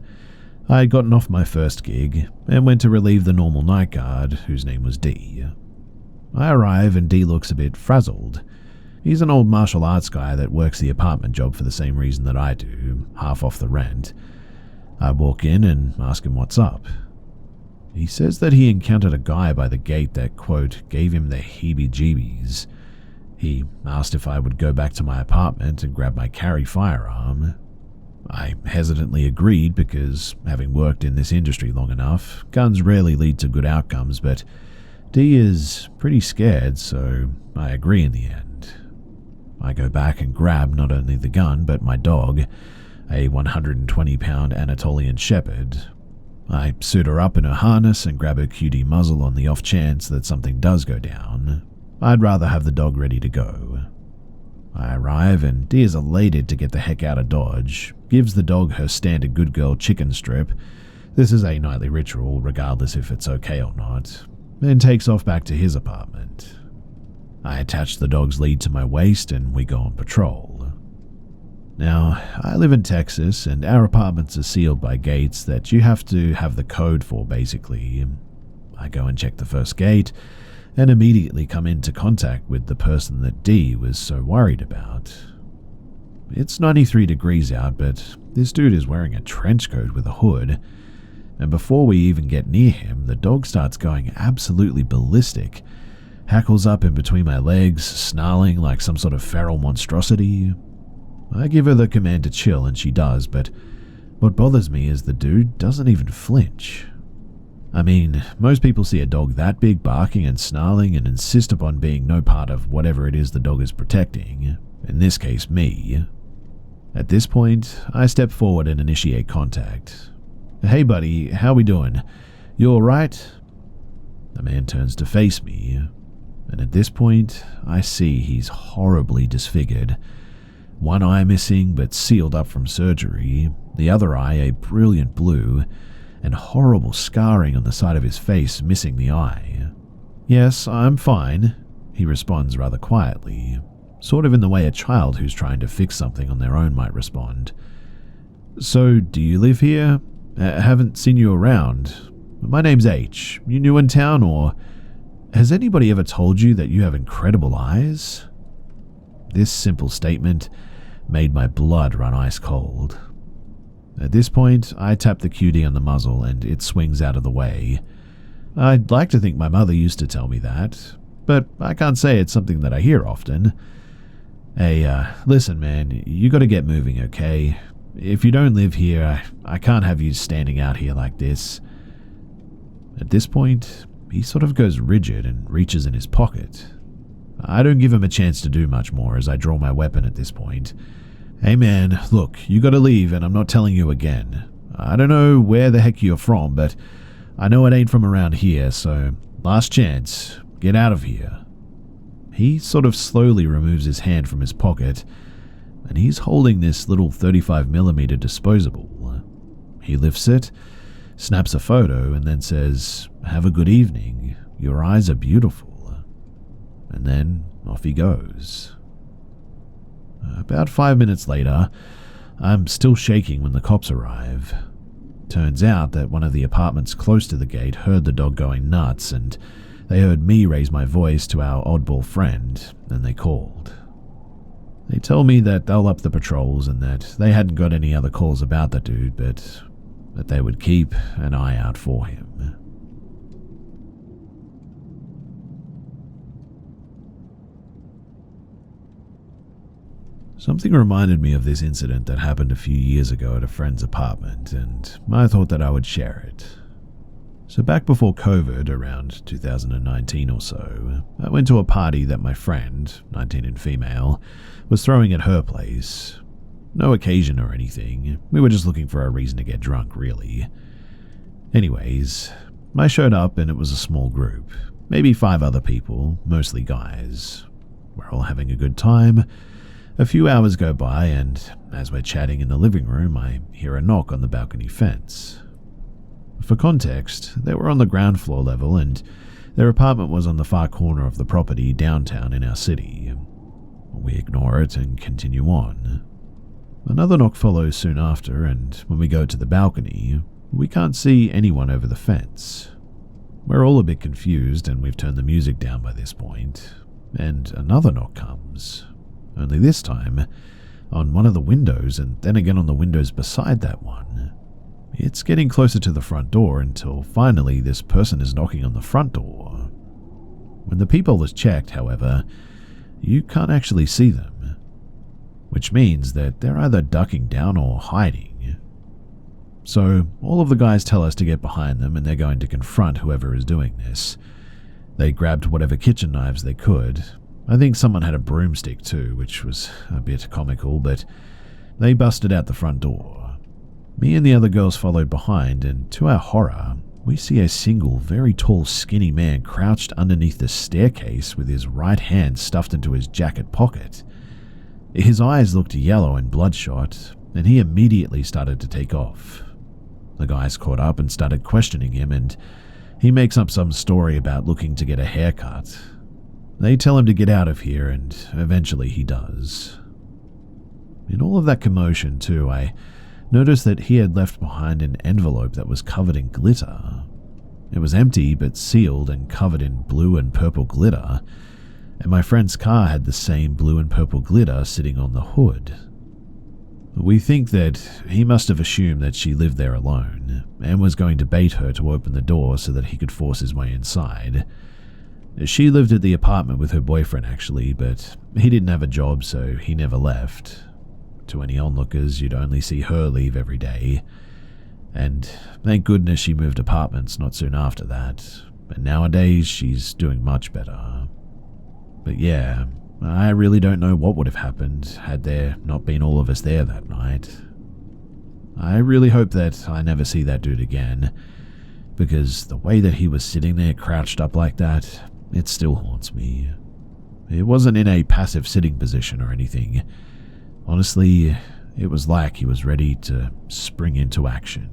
I had gotten off my first gig and went to relieve the normal night guard, whose name was D. I arrive and D looks a bit frazzled. He's an old martial arts guy that works the apartment job for the same reason that I do, half off the rent. I walk in and ask him what's up. He says that he encountered a guy by the gate that, quote, gave him the heebie-jeebies. He asked if I would go back to my apartment and grab my carry firearm. I hesitantly agreed because, having worked in this industry long enough, guns rarely lead to good outcomes, but D is pretty scared, so I agree in the end. I go back and grab not only the gun, but my dog, a 120-pound Anatolian Shepherd. I suit her up in a harness and grab her cutie muzzle on the off chance that something does go down. I'd rather have the dog ready to go. I arrive and D is elated to get the heck out of Dodge, gives the dog her standard good girl chicken strip. This is a nightly ritual, regardless if it's okay or not, and takes off back to his apartment. I attach the dog's lead to my waist and we go on patrol. Now, I live in Texas and our apartments are sealed by gates that you have to have the code for, basically. I go and check the first gate and immediately come into contact with the person that D was so worried about. It's 93 degrees out, but this dude is wearing a trench coat with a hood, and before we even get near him, the dog starts going absolutely ballistic, hackles up in between my legs, snarling like some sort of feral monstrosity. I give her the command to chill and she does, but what bothers me is the dude doesn't even flinch. I mean, most people see a dog that big barking and snarling and insist upon being no part of whatever it is the dog is protecting, in this case me. At this point, I step forward and initiate contact. "Hey buddy, how we doing? You alright?" The man turns to face me, and at this point, I see he's horribly disfigured. One eye missing but sealed up from surgery, the other eye a brilliant blue, and horrible scarring on the side of his face missing the eye. "Yes, I'm fine," he responds rather quietly, sort of in the way a child who's trying to fix something on their own might respond. "So, do you live here? Haven't seen you around. My name's H. You new in town, or has anybody ever told you that you have incredible eyes?" This simple statement made my blood run ice cold. At this point, I tap the cutie on the muzzle and it swings out of the way. I'd like to think my mother used to tell me that, but I can't say it's something that I hear often. "Hey, listen man, you gotta get moving, okay? If you don't live here, I can't have you standing out here like this." At this point, he sort of goes rigid and reaches in his pocket. I don't give him a chance to do much more as I draw my weapon at this point. "Hey man, look, you gotta leave and I'm not telling you again. I don't know where the heck you're from, but I know it ain't from around here, so last chance, get out of here." He sort of slowly removes his hand from his pocket, and he's holding this little 35mm disposable. He lifts it, snaps a photo, and then says, "Have a good evening, your eyes are beautiful." And then off he goes. About 5 minutes later, I'm still shaking when the cops arrive. Turns out that one of the apartments close to the gate heard the dog going nuts, and they heard me raise my voice to our oddball friend, and they called. They tell me that they'll up the patrols and that they hadn't got any other calls about the dude, but that they would keep an eye out for him. Something reminded me of this incident that happened a few years ago at a friend's apartment, and I thought that I would share it. So back before COVID, around 2019 or so, I went to a party that my friend, 19 and female, was throwing at her place. No occasion or anything, we were just looking for a reason to get drunk, really. Anyways, I showed up and it was a small group, maybe 5 other people, mostly guys. We're all having a good time. A few hours go by, and as we're chatting in the living room, I hear a knock on the balcony fence. For context, they were on the ground floor level, and their apartment was on the far corner of the property downtown in our city. We ignore it and continue on. Another knock follows soon after, and when we go to the balcony, we can't see anyone over the fence. We're all a bit confused, and we've turned the music down by this point, and another knock comes, only this time on one of the windows, and then again on the windows beside that one. It's getting closer to the front door until finally this person is knocking on the front door. When the peephole is checked, however, you can't actually see them, which means that they're either ducking down or hiding. So all of the guys tell us to get behind them, and they're going to confront whoever is doing this. They grabbed whatever kitchen knives they could. I think someone had a broomstick too, which was a bit comical, but they busted out the front door. Me and the other girls followed behind, and to our horror, we see a single, very tall, skinny man crouched underneath the staircase with his right hand stuffed into his jacket pocket. His eyes looked yellow and bloodshot, and he immediately started to take off. The guys caught up and started questioning him, and he makes up some story about looking to get a haircut. They tell him to get out of here, and eventually he does. In all of that commotion, too, I noticed that he had left behind an envelope that was covered in glitter. It was empty but sealed and covered in blue and purple glitter, and my friend's car had the same blue and purple glitter sitting on the hood. We think that he must have assumed that she lived there alone, and was going to bait her to open the door so that he could force his way inside. She lived at the apartment with her boyfriend actually, but he didn't have a job, so he never left. To any onlookers, you'd only see her leave every day. And thank goodness she moved apartments not soon after that, and nowadays she's doing much better. But yeah, I really don't know what would have happened had there not been all of us there that night. I really hope that I never see that dude again, because the way that he was sitting there crouched up like that, it still haunts me. It wasn't in a passive sitting position or anything. Honestly, it was like he was ready to spring into action.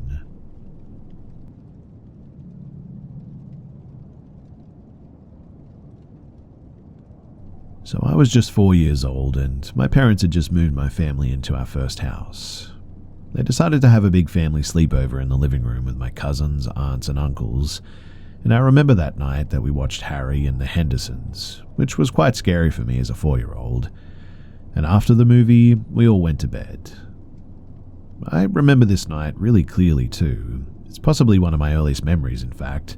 So I was just 4 years old, and my parents had just moved my family into our first house. They decided to have a big family sleepover in the living room with my cousins, aunts, and uncles, and I remember that night that we watched Harry and the Hendersons, which was quite scary for me as a 4-year-old. And after the movie, we all went to bed. I remember this night really clearly too. It's possibly one of my earliest memories, in fact.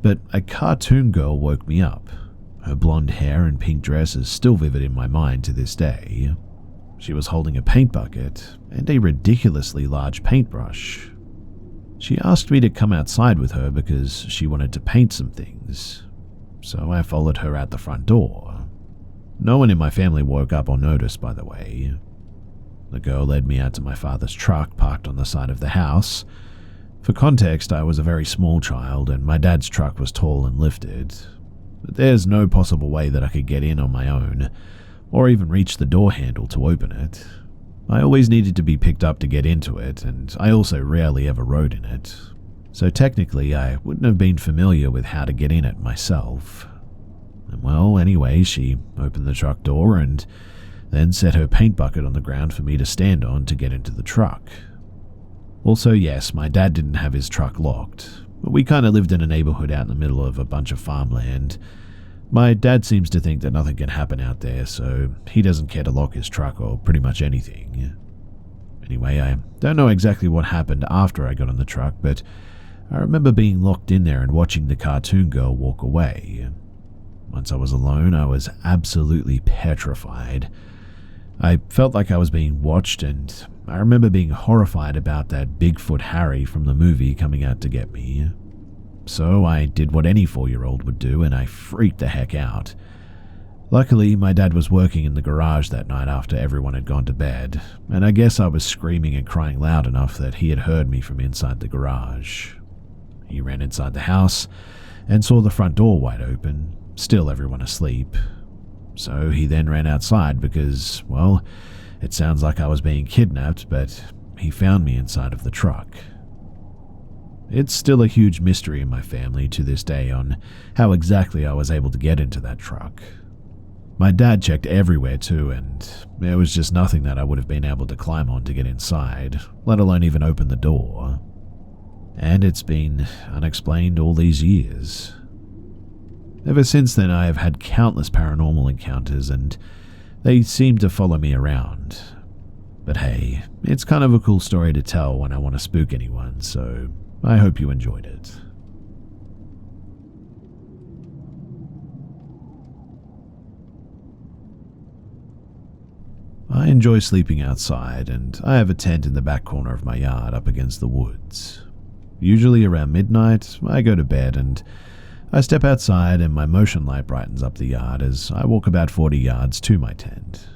But a cartoon girl woke me up. Her blonde hair and pink dress is still vivid in my mind to this day. She was holding a paint bucket and a ridiculously large paintbrush. She asked me to come outside with her because she wanted to paint some things. So I followed her out the front door. No one in my family woke up or noticed, by the way. The girl led me out to my father's truck parked on the side of the house. For context, I was a very small child and my dad's truck was tall and lifted. But there's no possible way that I could get in on my own, or even reach the door handle to open it. I always needed to be picked up to get into it, and I also rarely ever rode in it. So technically, I wouldn't have been familiar with how to get in it myself. And well, anyway, she opened the truck door and then set her paint bucket on the ground for me to stand on to get into the truck. Also, yes, my dad didn't have his truck locked. We kind of lived in a neighborhood out in the middle of a bunch of farmland. My dad seems to think that nothing can happen out there, so he doesn't care to lock his truck or pretty much anything. Anyway, I don't know exactly what happened after I got in the truck, but I remember being locked in there and watching the cartoon girl walk away. Once I was alone, I was absolutely petrified. I felt like I was being watched, and I remember being horrified about that Bigfoot Harry from the movie coming out to get me. So I did what any 4-year-old would do, and I freaked the heck out. Luckily, my dad was working in the garage that night after everyone had gone to bed, and I guess I was screaming and crying loud enough that he had heard me from inside the garage. He ran inside the house and saw the front door wide open, still everyone asleep. So he then ran outside because, well, it sounds like I was being kidnapped, but he found me inside of the truck. It's still a huge mystery in my family to this day on how exactly I was able to get into that truck. My dad checked everywhere too, and there was just nothing that I would have been able to climb on to get inside, let alone even open the door. And it's been unexplained all these years. Ever since then, I have had countless paranormal encounters, and they seem to follow me around. But hey, it's kind of a cool story to tell when I want to spook anyone, so I hope you enjoyed it. I enjoy sleeping outside, and I have a tent in the back corner of my yard up against the woods. Usually around midnight, I go to bed and I step outside and my motion light brightens up the yard as I walk about 40 yards to my tent.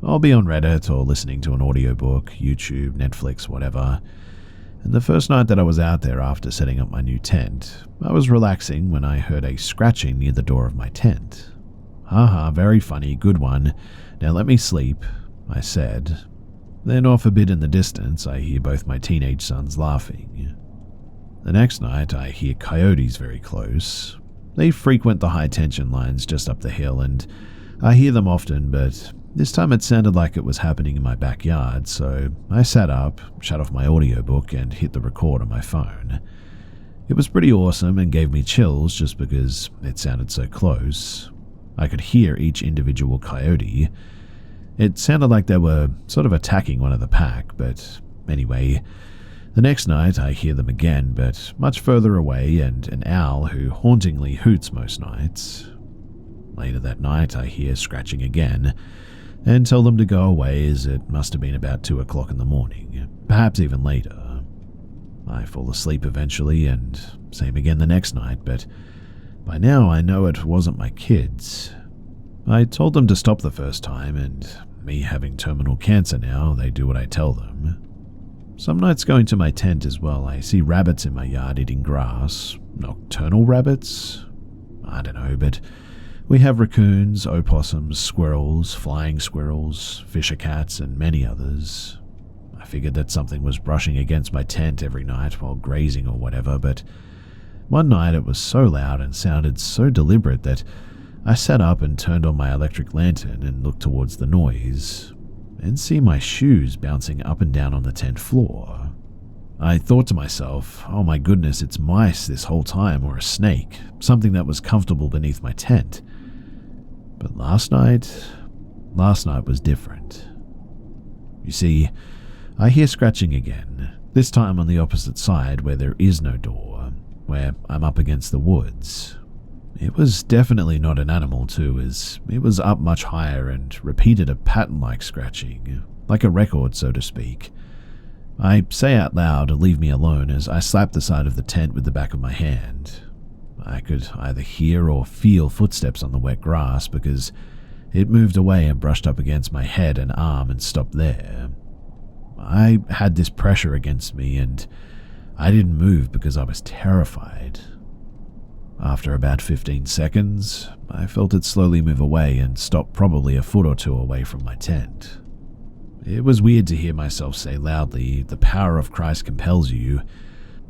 I'll be on Reddit or listening to an audiobook, YouTube, Netflix, whatever. And the first night that I was out there after setting up my new tent, I was relaxing when I heard a scratching near the door of my tent. Haha, very funny, good one. Now let me sleep, I said. Then off a bit in the distance, I hear both my teenage sons laughing. The next night, I hear coyotes very close. They frequent the high-tension lines just up the hill, and I hear them often, but this time it sounded like it was happening in my backyard, so I sat up, shut off my audiobook, and hit the record on my phone. It was pretty awesome and gave me chills just because it sounded so close. I could hear each individual coyote. It sounded like they were sort of attacking one of the pack, but anyway, the next night I hear them again, but much further away, and an owl who hauntingly hoots most nights. Later that night I hear scratching again, and tell them to go away as it must have been about 2 o'clock in the morning, perhaps even later. I fall asleep eventually, and same again the next night, but by now I know it wasn't my kids. I told them to stop the first time, and me having terminal cancer now, they do what I tell them. Some nights going to my tent as well, I see rabbits in my yard eating grass. Nocturnal rabbits? I don't know, but we have raccoons, opossums, squirrels, flying squirrels, fisher cats, and many others. I figured that something was brushing against my tent every night while grazing or whatever, but one night it was so loud and sounded so deliberate that I sat up and turned on my electric lantern and looked towards the noise, and see my shoes bouncing up and down on the tent floor. I thought to myself, oh my goodness, it's mice this whole time, or a snake, something that was comfortable beneath my tent. But last night was different. You see, I hear scratching again, this time on the opposite side where there is no door, where I'm up against the woods. It was definitely not an animal too, as it was up much higher and repeated a pattern-like scratching, like a record so to speak. I say out loud to leave me alone as I slap the side of the tent with the back of my hand. I could either hear or feel footsteps on the wet grass because it moved away and brushed up against my head and arm and stopped there. I had this pressure against me and I didn't move because I was terrified. After about 15 seconds, I felt it slowly move away and stop probably a foot or two away from my tent. It was weird to hear myself say loudly, "The power of Christ compels you."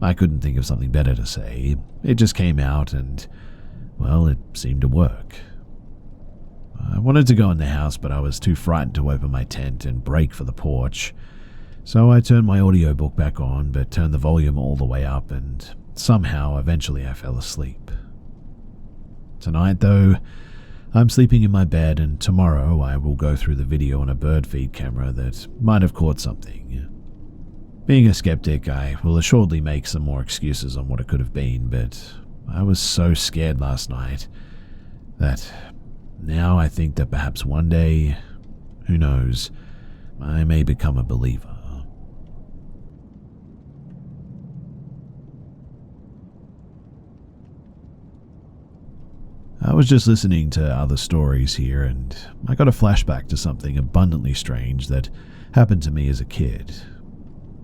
I couldn't think of something better to say. It just came out and, well, it seemed to work. I wanted to go in the house, but I was too frightened to open my tent and break for the porch. So I turned my audiobook back on, but turned the volume all the way up, and somehow, eventually I fell asleep. Tonight, though, I'm sleeping in my bed, and tomorrow I will go through the video on a bird feed camera that might have caught something. Being a skeptic, I will assuredly make some more excuses on what it could have been, but I was so scared last night that now I think that perhaps one day, who knows, I may become a believer. I was just listening to other stories here, and I got a flashback to something abundantly strange that happened to me as a kid.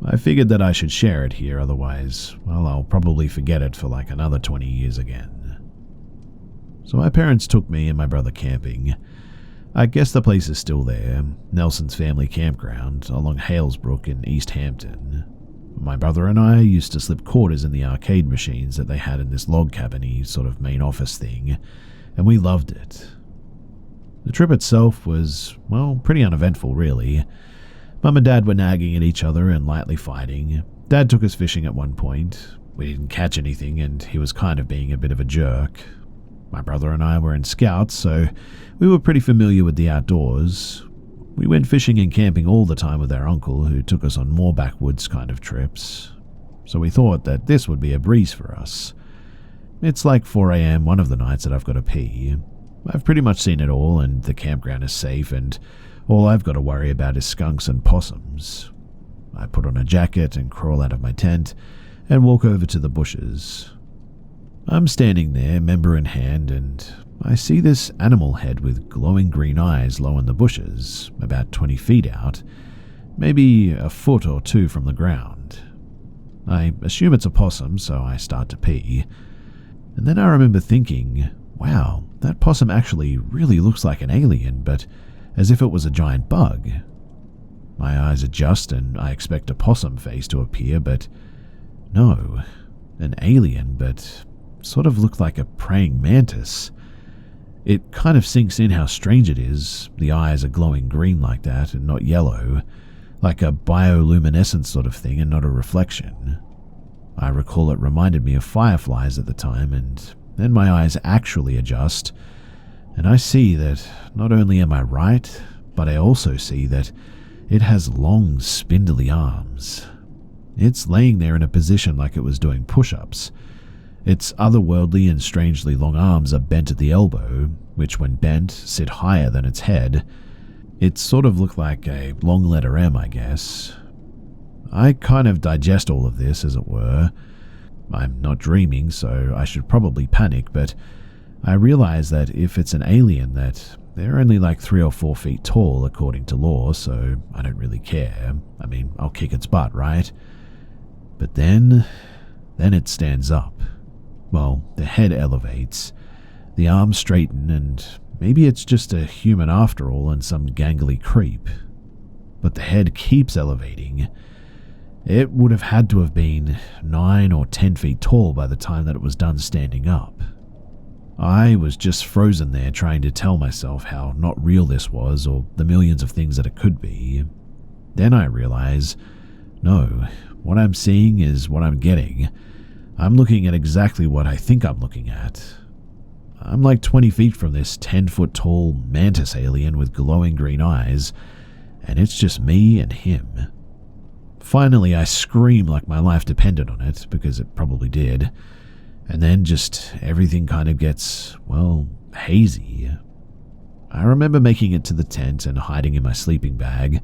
I figured that I should share it here, otherwise, well, I'll probably forget it for like another 20 years again. So my parents took me and my brother camping. I guess the place is still there, Nelson's family campground along Halesbrook in East Hampton. My brother and I used to slip quarters in the arcade machines that they had in this log cabin-y sort of main office thing, and we loved it. The trip itself was, well, pretty uneventful really. Mum and Dad were nagging at each other and lightly fighting. Dad took us fishing at one point. We didn't catch anything and he was kind of being a bit of a jerk. My brother and I were in Scouts, so we were pretty familiar with the outdoors. We went fishing and camping all the time with our uncle, who took us on more backwoods kind of trips. So we thought that this would be a breeze for us. It's like 4 a.m. one of the nights that I've got to pee. I've pretty much seen it all, and the campground is safe, and all I've got to worry about is skunks and possums. I put on a jacket and crawl out of my tent and walk over to the bushes. I'm standing there, member in hand, and I see this animal head with glowing green eyes low in the bushes, about 20 feet out, maybe a foot or two from the ground. I assume it's a possum, so I start to pee. And then I remember thinking, wow, that possum actually really looks like an alien, but as if it was a giant bug. My eyes adjust and I expect a possum face to appear, but no, an alien, but sort of looked like a praying mantis. It kind of sinks in how strange it is. The eyes are glowing green like that and not yellow, like a bioluminescent sort of thing and not a reflection. I recall it reminded me of fireflies at the time, and then my eyes actually adjust, and I see that not only am I right, but I also see that it has long, spindly arms. It's laying there in a position like it was doing push-ups. Its otherworldly and strangely long arms are bent at the elbow, which when bent sit higher than its head. It sort of looked like a long letter M, I guess. I kind of digest all of this, as it were. I'm not dreaming, so I should probably panic, but I realize that if it's an alien, that they're only like 3 or 4 feet tall according to law, so I don't really care. I mean, I'll kick its butt, right? But then it stands up. Well, the head elevates, the arms straighten, and maybe it's just a human after all and some gangly creep. But the head keeps elevating. It would have had to have been 9 or 10 feet tall by the time that it was done standing up. I was just frozen there trying to tell myself how not real this was or the millions of things that it could be. Then I realize, no, what I'm seeing is what I'm getting. I'm looking at exactly what I think I'm looking at. I'm like 20 feet from this 10-foot tall mantis alien with glowing green eyes, and it's just me and him. Finally, I scream like my life depended on it, because it probably did, and then just everything kind of gets, well, hazy. I remember making it to the tent and hiding in my sleeping bag,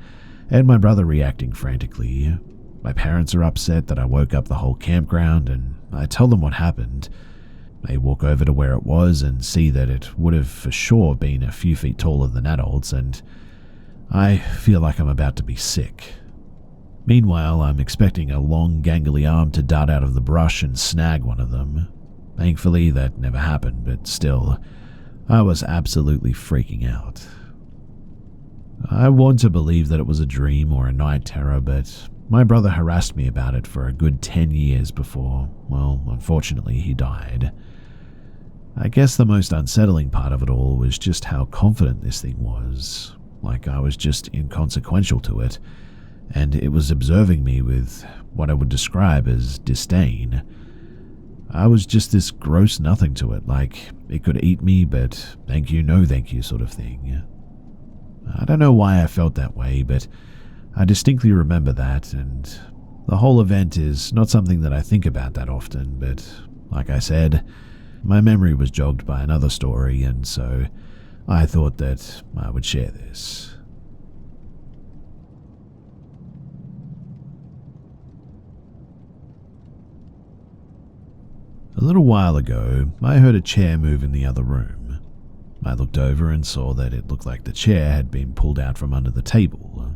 and my brother reacting frantically. My parents are upset that I woke up the whole campground, and I tell them what happened. They walk over to where it was and see that it would have for sure been a few feet taller than adults, and I feel like I'm about to be sick. Meanwhile, I'm expecting a long, gangly arm to dart out of the brush and snag one of them. Thankfully, that never happened, but still, I was absolutely freaking out. I want to believe that it was a dream or a night terror, but my brother harassed me about it for a good 10 years before, well, unfortunately, he died. I guess the most unsettling part of it all was just how confident this thing was, like I was just inconsequential to it, and it was observing me with what I would describe as disdain. I was just this gross nothing to it, like it could eat me, but thank you, no thank you sort of thing. I don't know why I felt that way, but I distinctly remember that, and the whole event is not something that I think about that often, but like I said, my memory was jogged by another story, and so I thought that I would share this. A little while ago, I heard a chair move in the other room. I looked over and saw that it looked like the chair had been pulled out from under the table.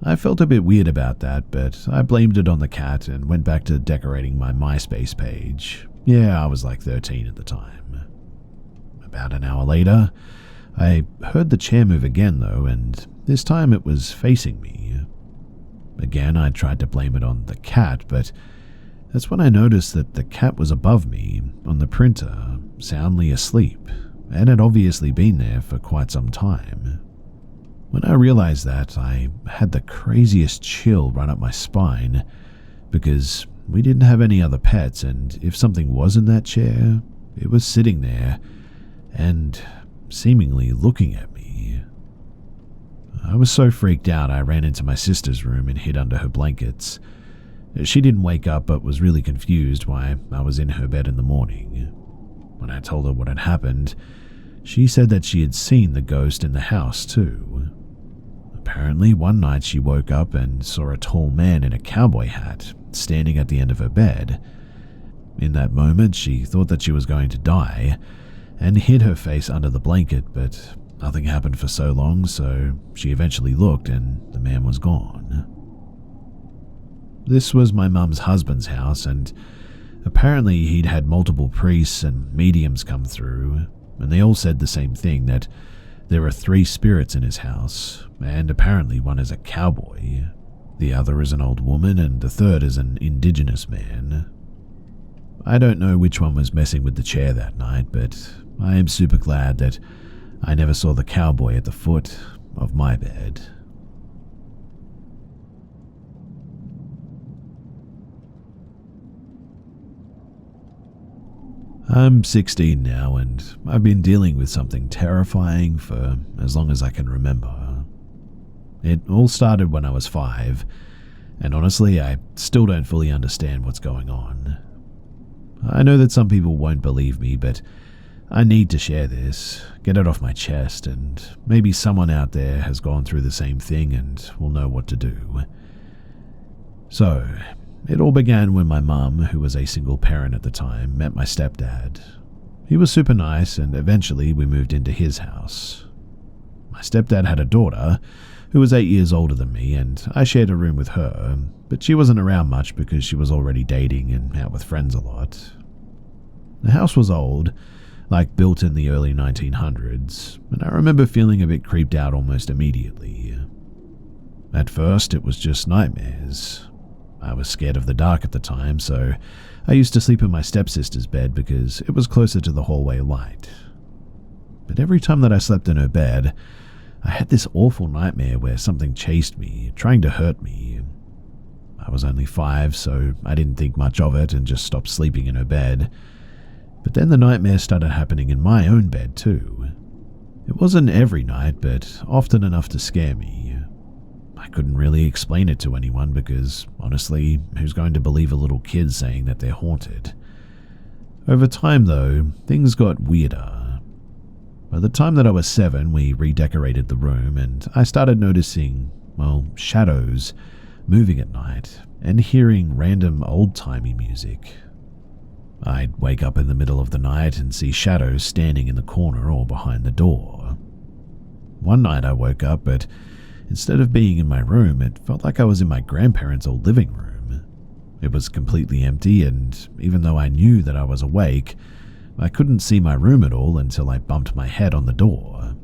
I felt a bit weird about that, but I blamed it on the cat and went back to decorating my MySpace page. Yeah, I was like 13 at the time. About an hour later, I heard the chair move again though, and this time it was facing me. Again, I tried to blame it on the cat, but that's when I noticed that the cat was above me, on the printer, soundly asleep, and had obviously been there for quite some time. When I realized that, I had the craziest chill run up my spine, because we didn't have any other pets, and if something was in that chair, it was sitting there and seemingly looking at me. I was so freaked out I ran into my sister's room and hid under her blankets. She didn't wake up but was really confused why I was in her bed in the morning. When I told her what had happened, she said that she had seen the ghost in the house too. Apparently, one night she woke up and saw a tall man in a cowboy hat standing at the end of her bed. In that moment, she thought that she was going to die and hid her face under the blanket, but nothing happened for so long, so she eventually looked and the man was gone. This was my mum's husband's house, and apparently he'd had multiple priests and mediums come through, and they all said the same thing, that there are 3 spirits in his house, and apparently one is a cowboy, the other is an old woman, and the third is an indigenous man. I don't know which one was messing with the chair that night, but I am super glad that I never saw the cowboy at the foot of my bed. I'm 16 now, and I've been dealing with something terrifying for as long as I can remember. It all started when I was 5, and honestly, I still don't fully understand what's going on. I know that some people won't believe me, but I need to share this, get it off my chest, and maybe someone out there has gone through the same thing and will know what to do. So, it all began when my mum, who was a single parent at the time, met my stepdad. He was super nice, and eventually we moved into his house. My stepdad had a daughter who was 8 years older than me, and I shared a room with her, but she wasn't around much because she was already dating and out with friends a lot. The house was old, like built in the early 1900s, and I remember feeling a bit creeped out almost immediately. At first, it was just nightmares. I was scared of the dark at the time, so I used to sleep in my stepsister's bed because it was closer to the hallway light. But every time that I slept in her bed, I had this awful nightmare where something chased me, trying to hurt me. I was only 5, so I didn't think much of it and just stopped sleeping in her bed. But then the nightmares started happening in my own bed too. It wasn't every night, but often enough to scare me. I couldn't really explain it to anyone because, honestly, who's going to believe a little kid saying that they're haunted? Over time, though, things got weirder. By the time that I was 7, we redecorated the room, and I started noticing, shadows moving at night and hearing random old-timey music. I'd wake up in the middle of the night and see shadows standing in the corner or behind the door. One night I woke up, but instead of being in my room, it felt like I was in my grandparents' old living room. It was completely empty, and even though I knew that I was awake, I couldn't see my room at all until I bumped my head on the door.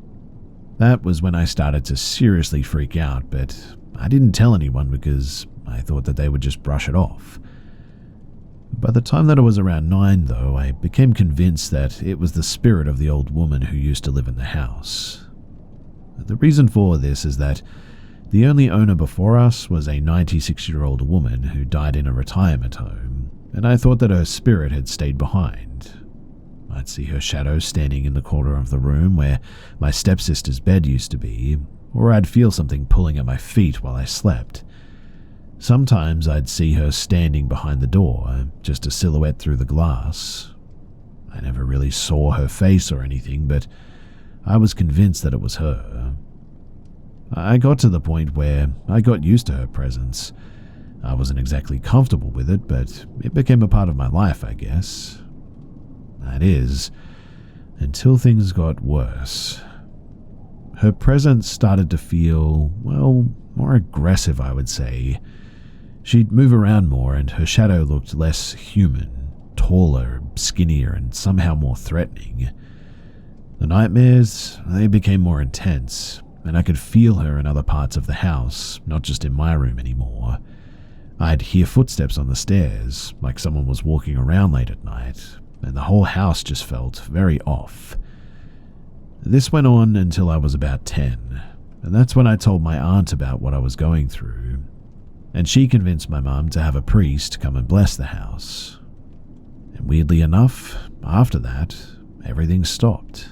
That was when I started to seriously freak out, but I didn't tell anyone because I thought that they would just brush it off. By the time that I was around 9, though, I became convinced that it was the spirit of the old woman who used to live in the house. The reason for this is that the only owner before us was a 96-year-old woman who died in a retirement home, and I thought that her spirit had stayed behind. I'd see her shadow standing in the corner of the room where my stepsister's bed used to be, or I'd feel something pulling at my feet while I slept. Sometimes I'd see her standing behind the door, just a silhouette through the glass. I never really saw her face or anything, but I was convinced that it was her. I got to the point where I got used to her presence. I wasn't exactly comfortable with it, but it became a part of my life, I guess. That is, until things got worse. Her presence started to feel, more aggressive, I would say. She'd move around more, and her shadow looked less human, taller, skinnier, and somehow more threatening. The nightmares, they became more intense, and I could feel her in other parts of the house, not just in my room anymore. I'd hear footsteps on the stairs, like someone was walking around late at night, and the whole house just felt very off. This went on until I was about 10, and that's when I told my aunt about what I was going through, and she convinced my mum to have a priest come and bless the house. And weirdly enough, after that, everything stopped.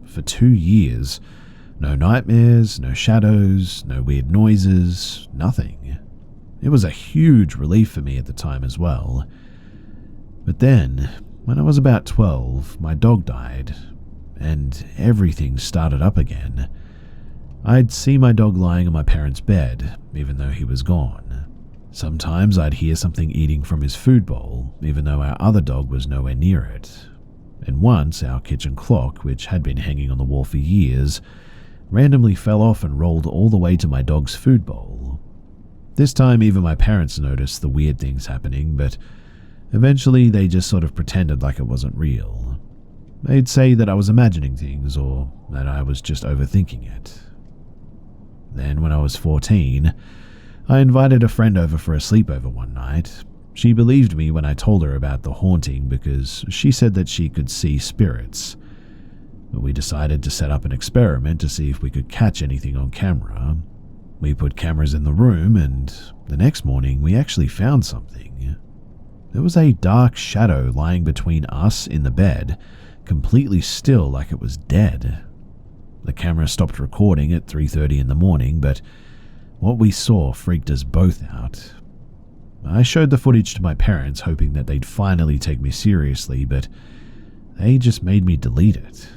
For 2 years, no nightmares, no shadows, no weird noises, nothing. It was a huge relief for me at the time as well. But then, when I was about 12, my dog died, and everything started up again. I'd see my dog lying on my parents' bed, even though he was gone. Sometimes I'd hear something eating from his food bowl, even though our other dog was nowhere near it. And once, our kitchen clock, which had been hanging on the wall for years, randomly fell off and rolled all the way to my dog's food bowl. This time, even my parents noticed the weird things happening, but eventually they just sort of pretended like it wasn't real. They'd say that I was imagining things, or that I was just overthinking it. Then, when I was 14, I invited a friend over for a sleepover one night. She believed me when I told her about the haunting because she said that she could see spirits. But we decided to set up an experiment to see if we could catch anything on camera. We put cameras in the room, and the next morning we actually found something. There was a dark shadow lying between us in the bed, completely still like it was dead. The camera stopped recording at 3:30 in the morning, but what we saw freaked us both out. I showed the footage to my parents, hoping that they'd finally take me seriously, but they just made me delete it.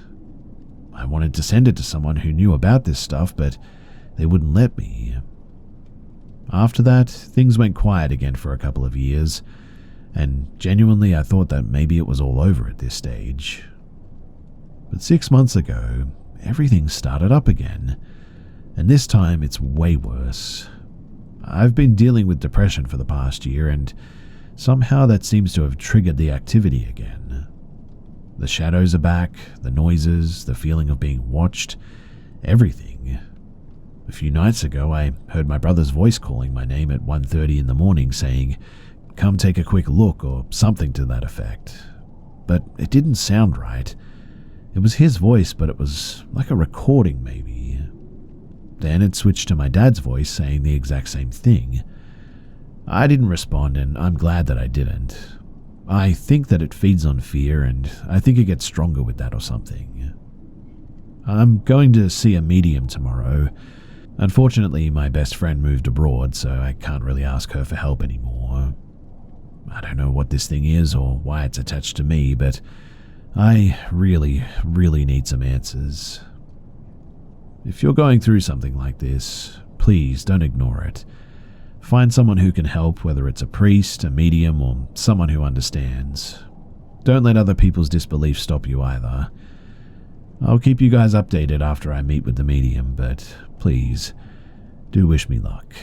I wanted to send it to someone who knew about this stuff, but they wouldn't let me. After that, things went quiet again for a couple of years, and genuinely I thought that maybe it was all over at this stage. But 6 months ago, everything started up again, and this time it's way worse. I've been dealing with depression for the past year, and somehow that seems to have triggered the activity again. The shadows are back, the noises, the feeling of being watched, everything. A few nights ago, I heard my brother's voice calling my name at 1:30 in the morning saying, "Come take a quick look," or something to that effect. But it didn't sound right. It was his voice, but it was like a recording maybe. Then it switched to my dad's voice saying the exact same thing. I didn't respond, and I'm glad that I didn't. I think that it feeds on fear, and I think it gets stronger with that or something. I'm going to see a medium tomorrow. Unfortunately, my best friend moved abroad, so I can't really ask her for help anymore. I don't know what this thing is or why it's attached to me, but I really, really need some answers. If you're going through something like this, please don't ignore it. Find someone who can help, whether it's a priest, a medium, or someone who understands. Don't let other people's disbelief stop you either. I'll keep you guys updated after I meet with the medium, but please, do wish me luck.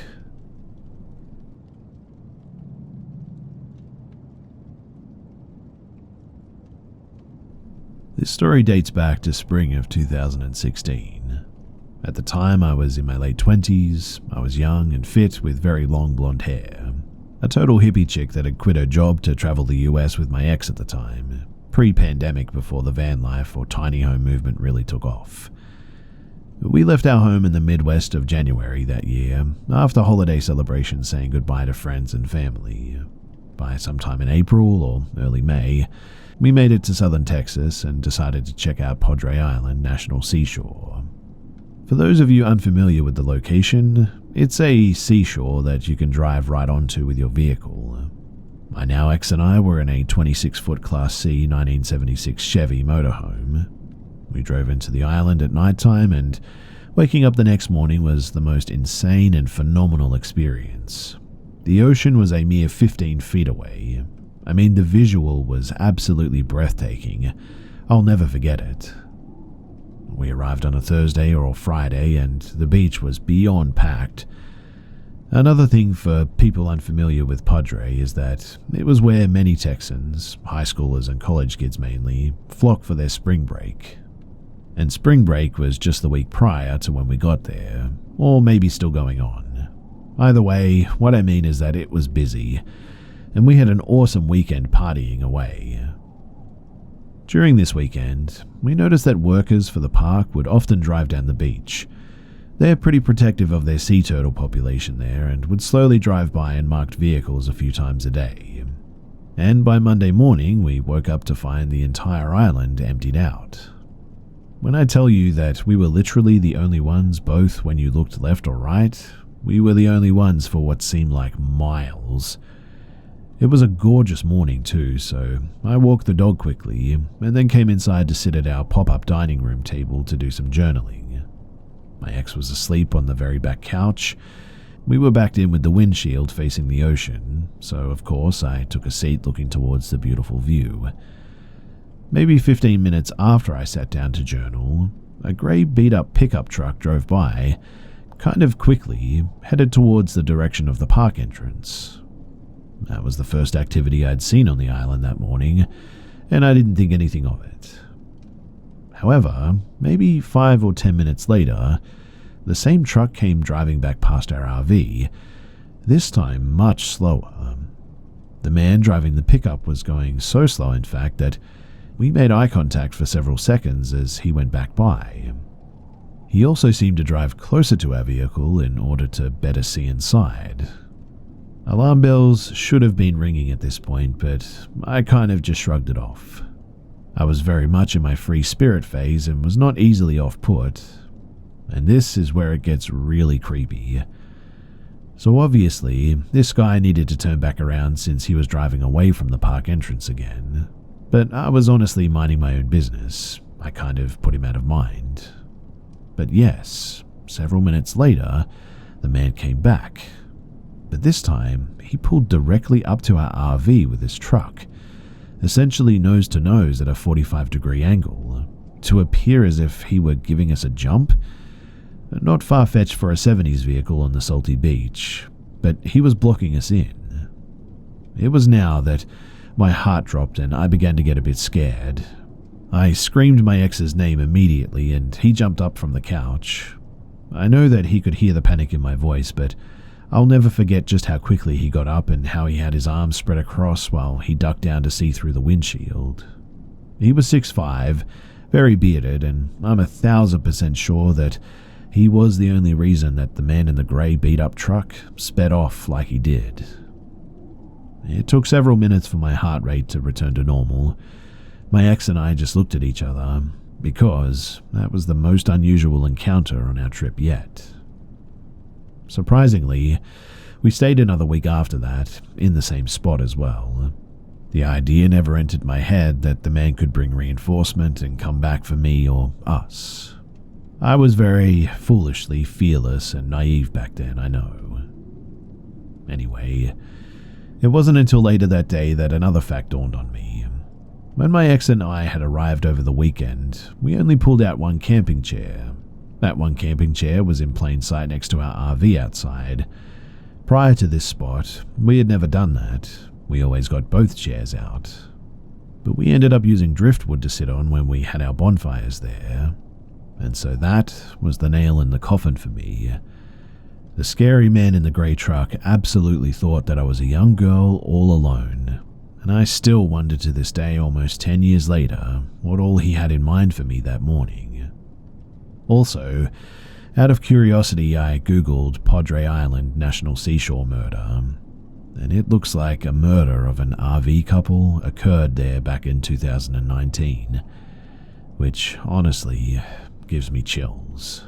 This story dates back to spring of 2016. At the time, I was in my late 20s, I was young and fit with very long blonde hair. A total hippie chick that had quit her job to travel the US with my ex at the time, pre-pandemic before the van life or tiny home movement really took off. We left our home in the Midwest of January that year, after holiday celebrations saying goodbye to friends and family. By sometime in April or early May, we made it to southern Texas and decided to check out Padre Island National Seashore. For those of you unfamiliar with the location, it's a seashore that you can drive right onto with your vehicle. My now ex and I were in a 26-foot Class C 1976 Chevy motorhome. We drove into the island at nighttime, and waking up the next morning was the most insane and phenomenal experience. The ocean was a mere 15 feet away. I mean, the visual was absolutely breathtaking. I'll never forget it. We arrived on a Thursday or a Friday, and the beach was beyond packed. Another thing for people unfamiliar with Padre is that it was where many Texans, high schoolers and college kids mainly, flock for their spring break. And spring break was just the week prior to when we got there, or maybe still going on. Either way, what I mean is that it was busy, and we had an awesome weekend partying away. During this weekend, we noticed that workers for the park would often drive down the beach. They're pretty protective of their sea turtle population there and would slowly drive by in marked vehicles a few times a day. And by Monday morning, we woke up to find the entire island emptied out. When I tell you that we were literally the only ones, both when you looked left or right, we were the only ones for what seemed like miles. It was a gorgeous morning too, so I walked the dog quickly and then came inside to sit at our pop-up dining room table to do some journaling. My ex was asleep on the very back couch. We were backed in with the windshield facing the ocean, so of course I took a seat looking towards the beautiful view. Maybe 15 minutes after I sat down to journal, a grey beat-up pickup truck drove by, kind of quickly, headed towards the direction of the park entrance. That was the first activity I'd seen on the island that morning, and I didn't think anything of it. However, maybe 5 or 10 minutes later, the same truck came driving back past our RV, this time much slower. The man driving the pickup was going so slow, in fact, that we made eye contact for several seconds as he went back by. He also seemed to drive closer to our vehicle in order to better see inside. Alarm bells should have been ringing at this point, but I kind of just shrugged it off. I was very much in my free spirit phase and was not easily off-put, and this is where it gets really creepy. So obviously, this guy needed to turn back around since he was driving away from the park entrance again. But I was honestly minding my own business. I kind of put him out of mind. But yes, several minutes later, the man came back. But this time, he pulled directly up to our RV with his truck, essentially nose to nose at a 45-degree angle, to appear as if he were giving us a jump. Not far-fetched for a 70s vehicle on the salty beach, but he was blocking us in. It was now that my heart dropped and I began to get a bit scared. I screamed my ex's name immediately and he jumped up from the couch. I know that he could hear the panic in my voice, but I'll never forget just how quickly he got up and how he had his arms spread across while he ducked down to see through the windshield. He was 6'5", very bearded, and I'm 1,000% sure that he was the only reason that the man in the grey beat-up truck sped off like he did. It took several minutes for my heart rate to return to normal. My ex and I just looked at each other, because that was the most unusual encounter on our trip yet. Surprisingly, we stayed another week after that, in the same spot as well. The idea never entered my head that the man could bring reinforcement and come back for me or us. I was very foolishly fearless and naive back then, I know. Anyway, it wasn't until later that day that another fact dawned on me. When my ex and I had arrived over the weekend, we only pulled out one camping chair. That one camping chair was in plain sight next to our RV outside. Prior to this spot, we had never done that. We always got both chairs out. But we ended up using driftwood to sit on when we had our bonfires there. And so that was the nail in the coffin for me. The scary man in the grey truck absolutely thought that I was a young girl all alone, and I still wonder to this day, almost 10 years later, what all he had in mind for me that morning. Also, out of curiosity, I googled Padre Island National Seashore Murder, and it looks like a murder of an RV couple occurred there back in 2019, which honestly gives me chills.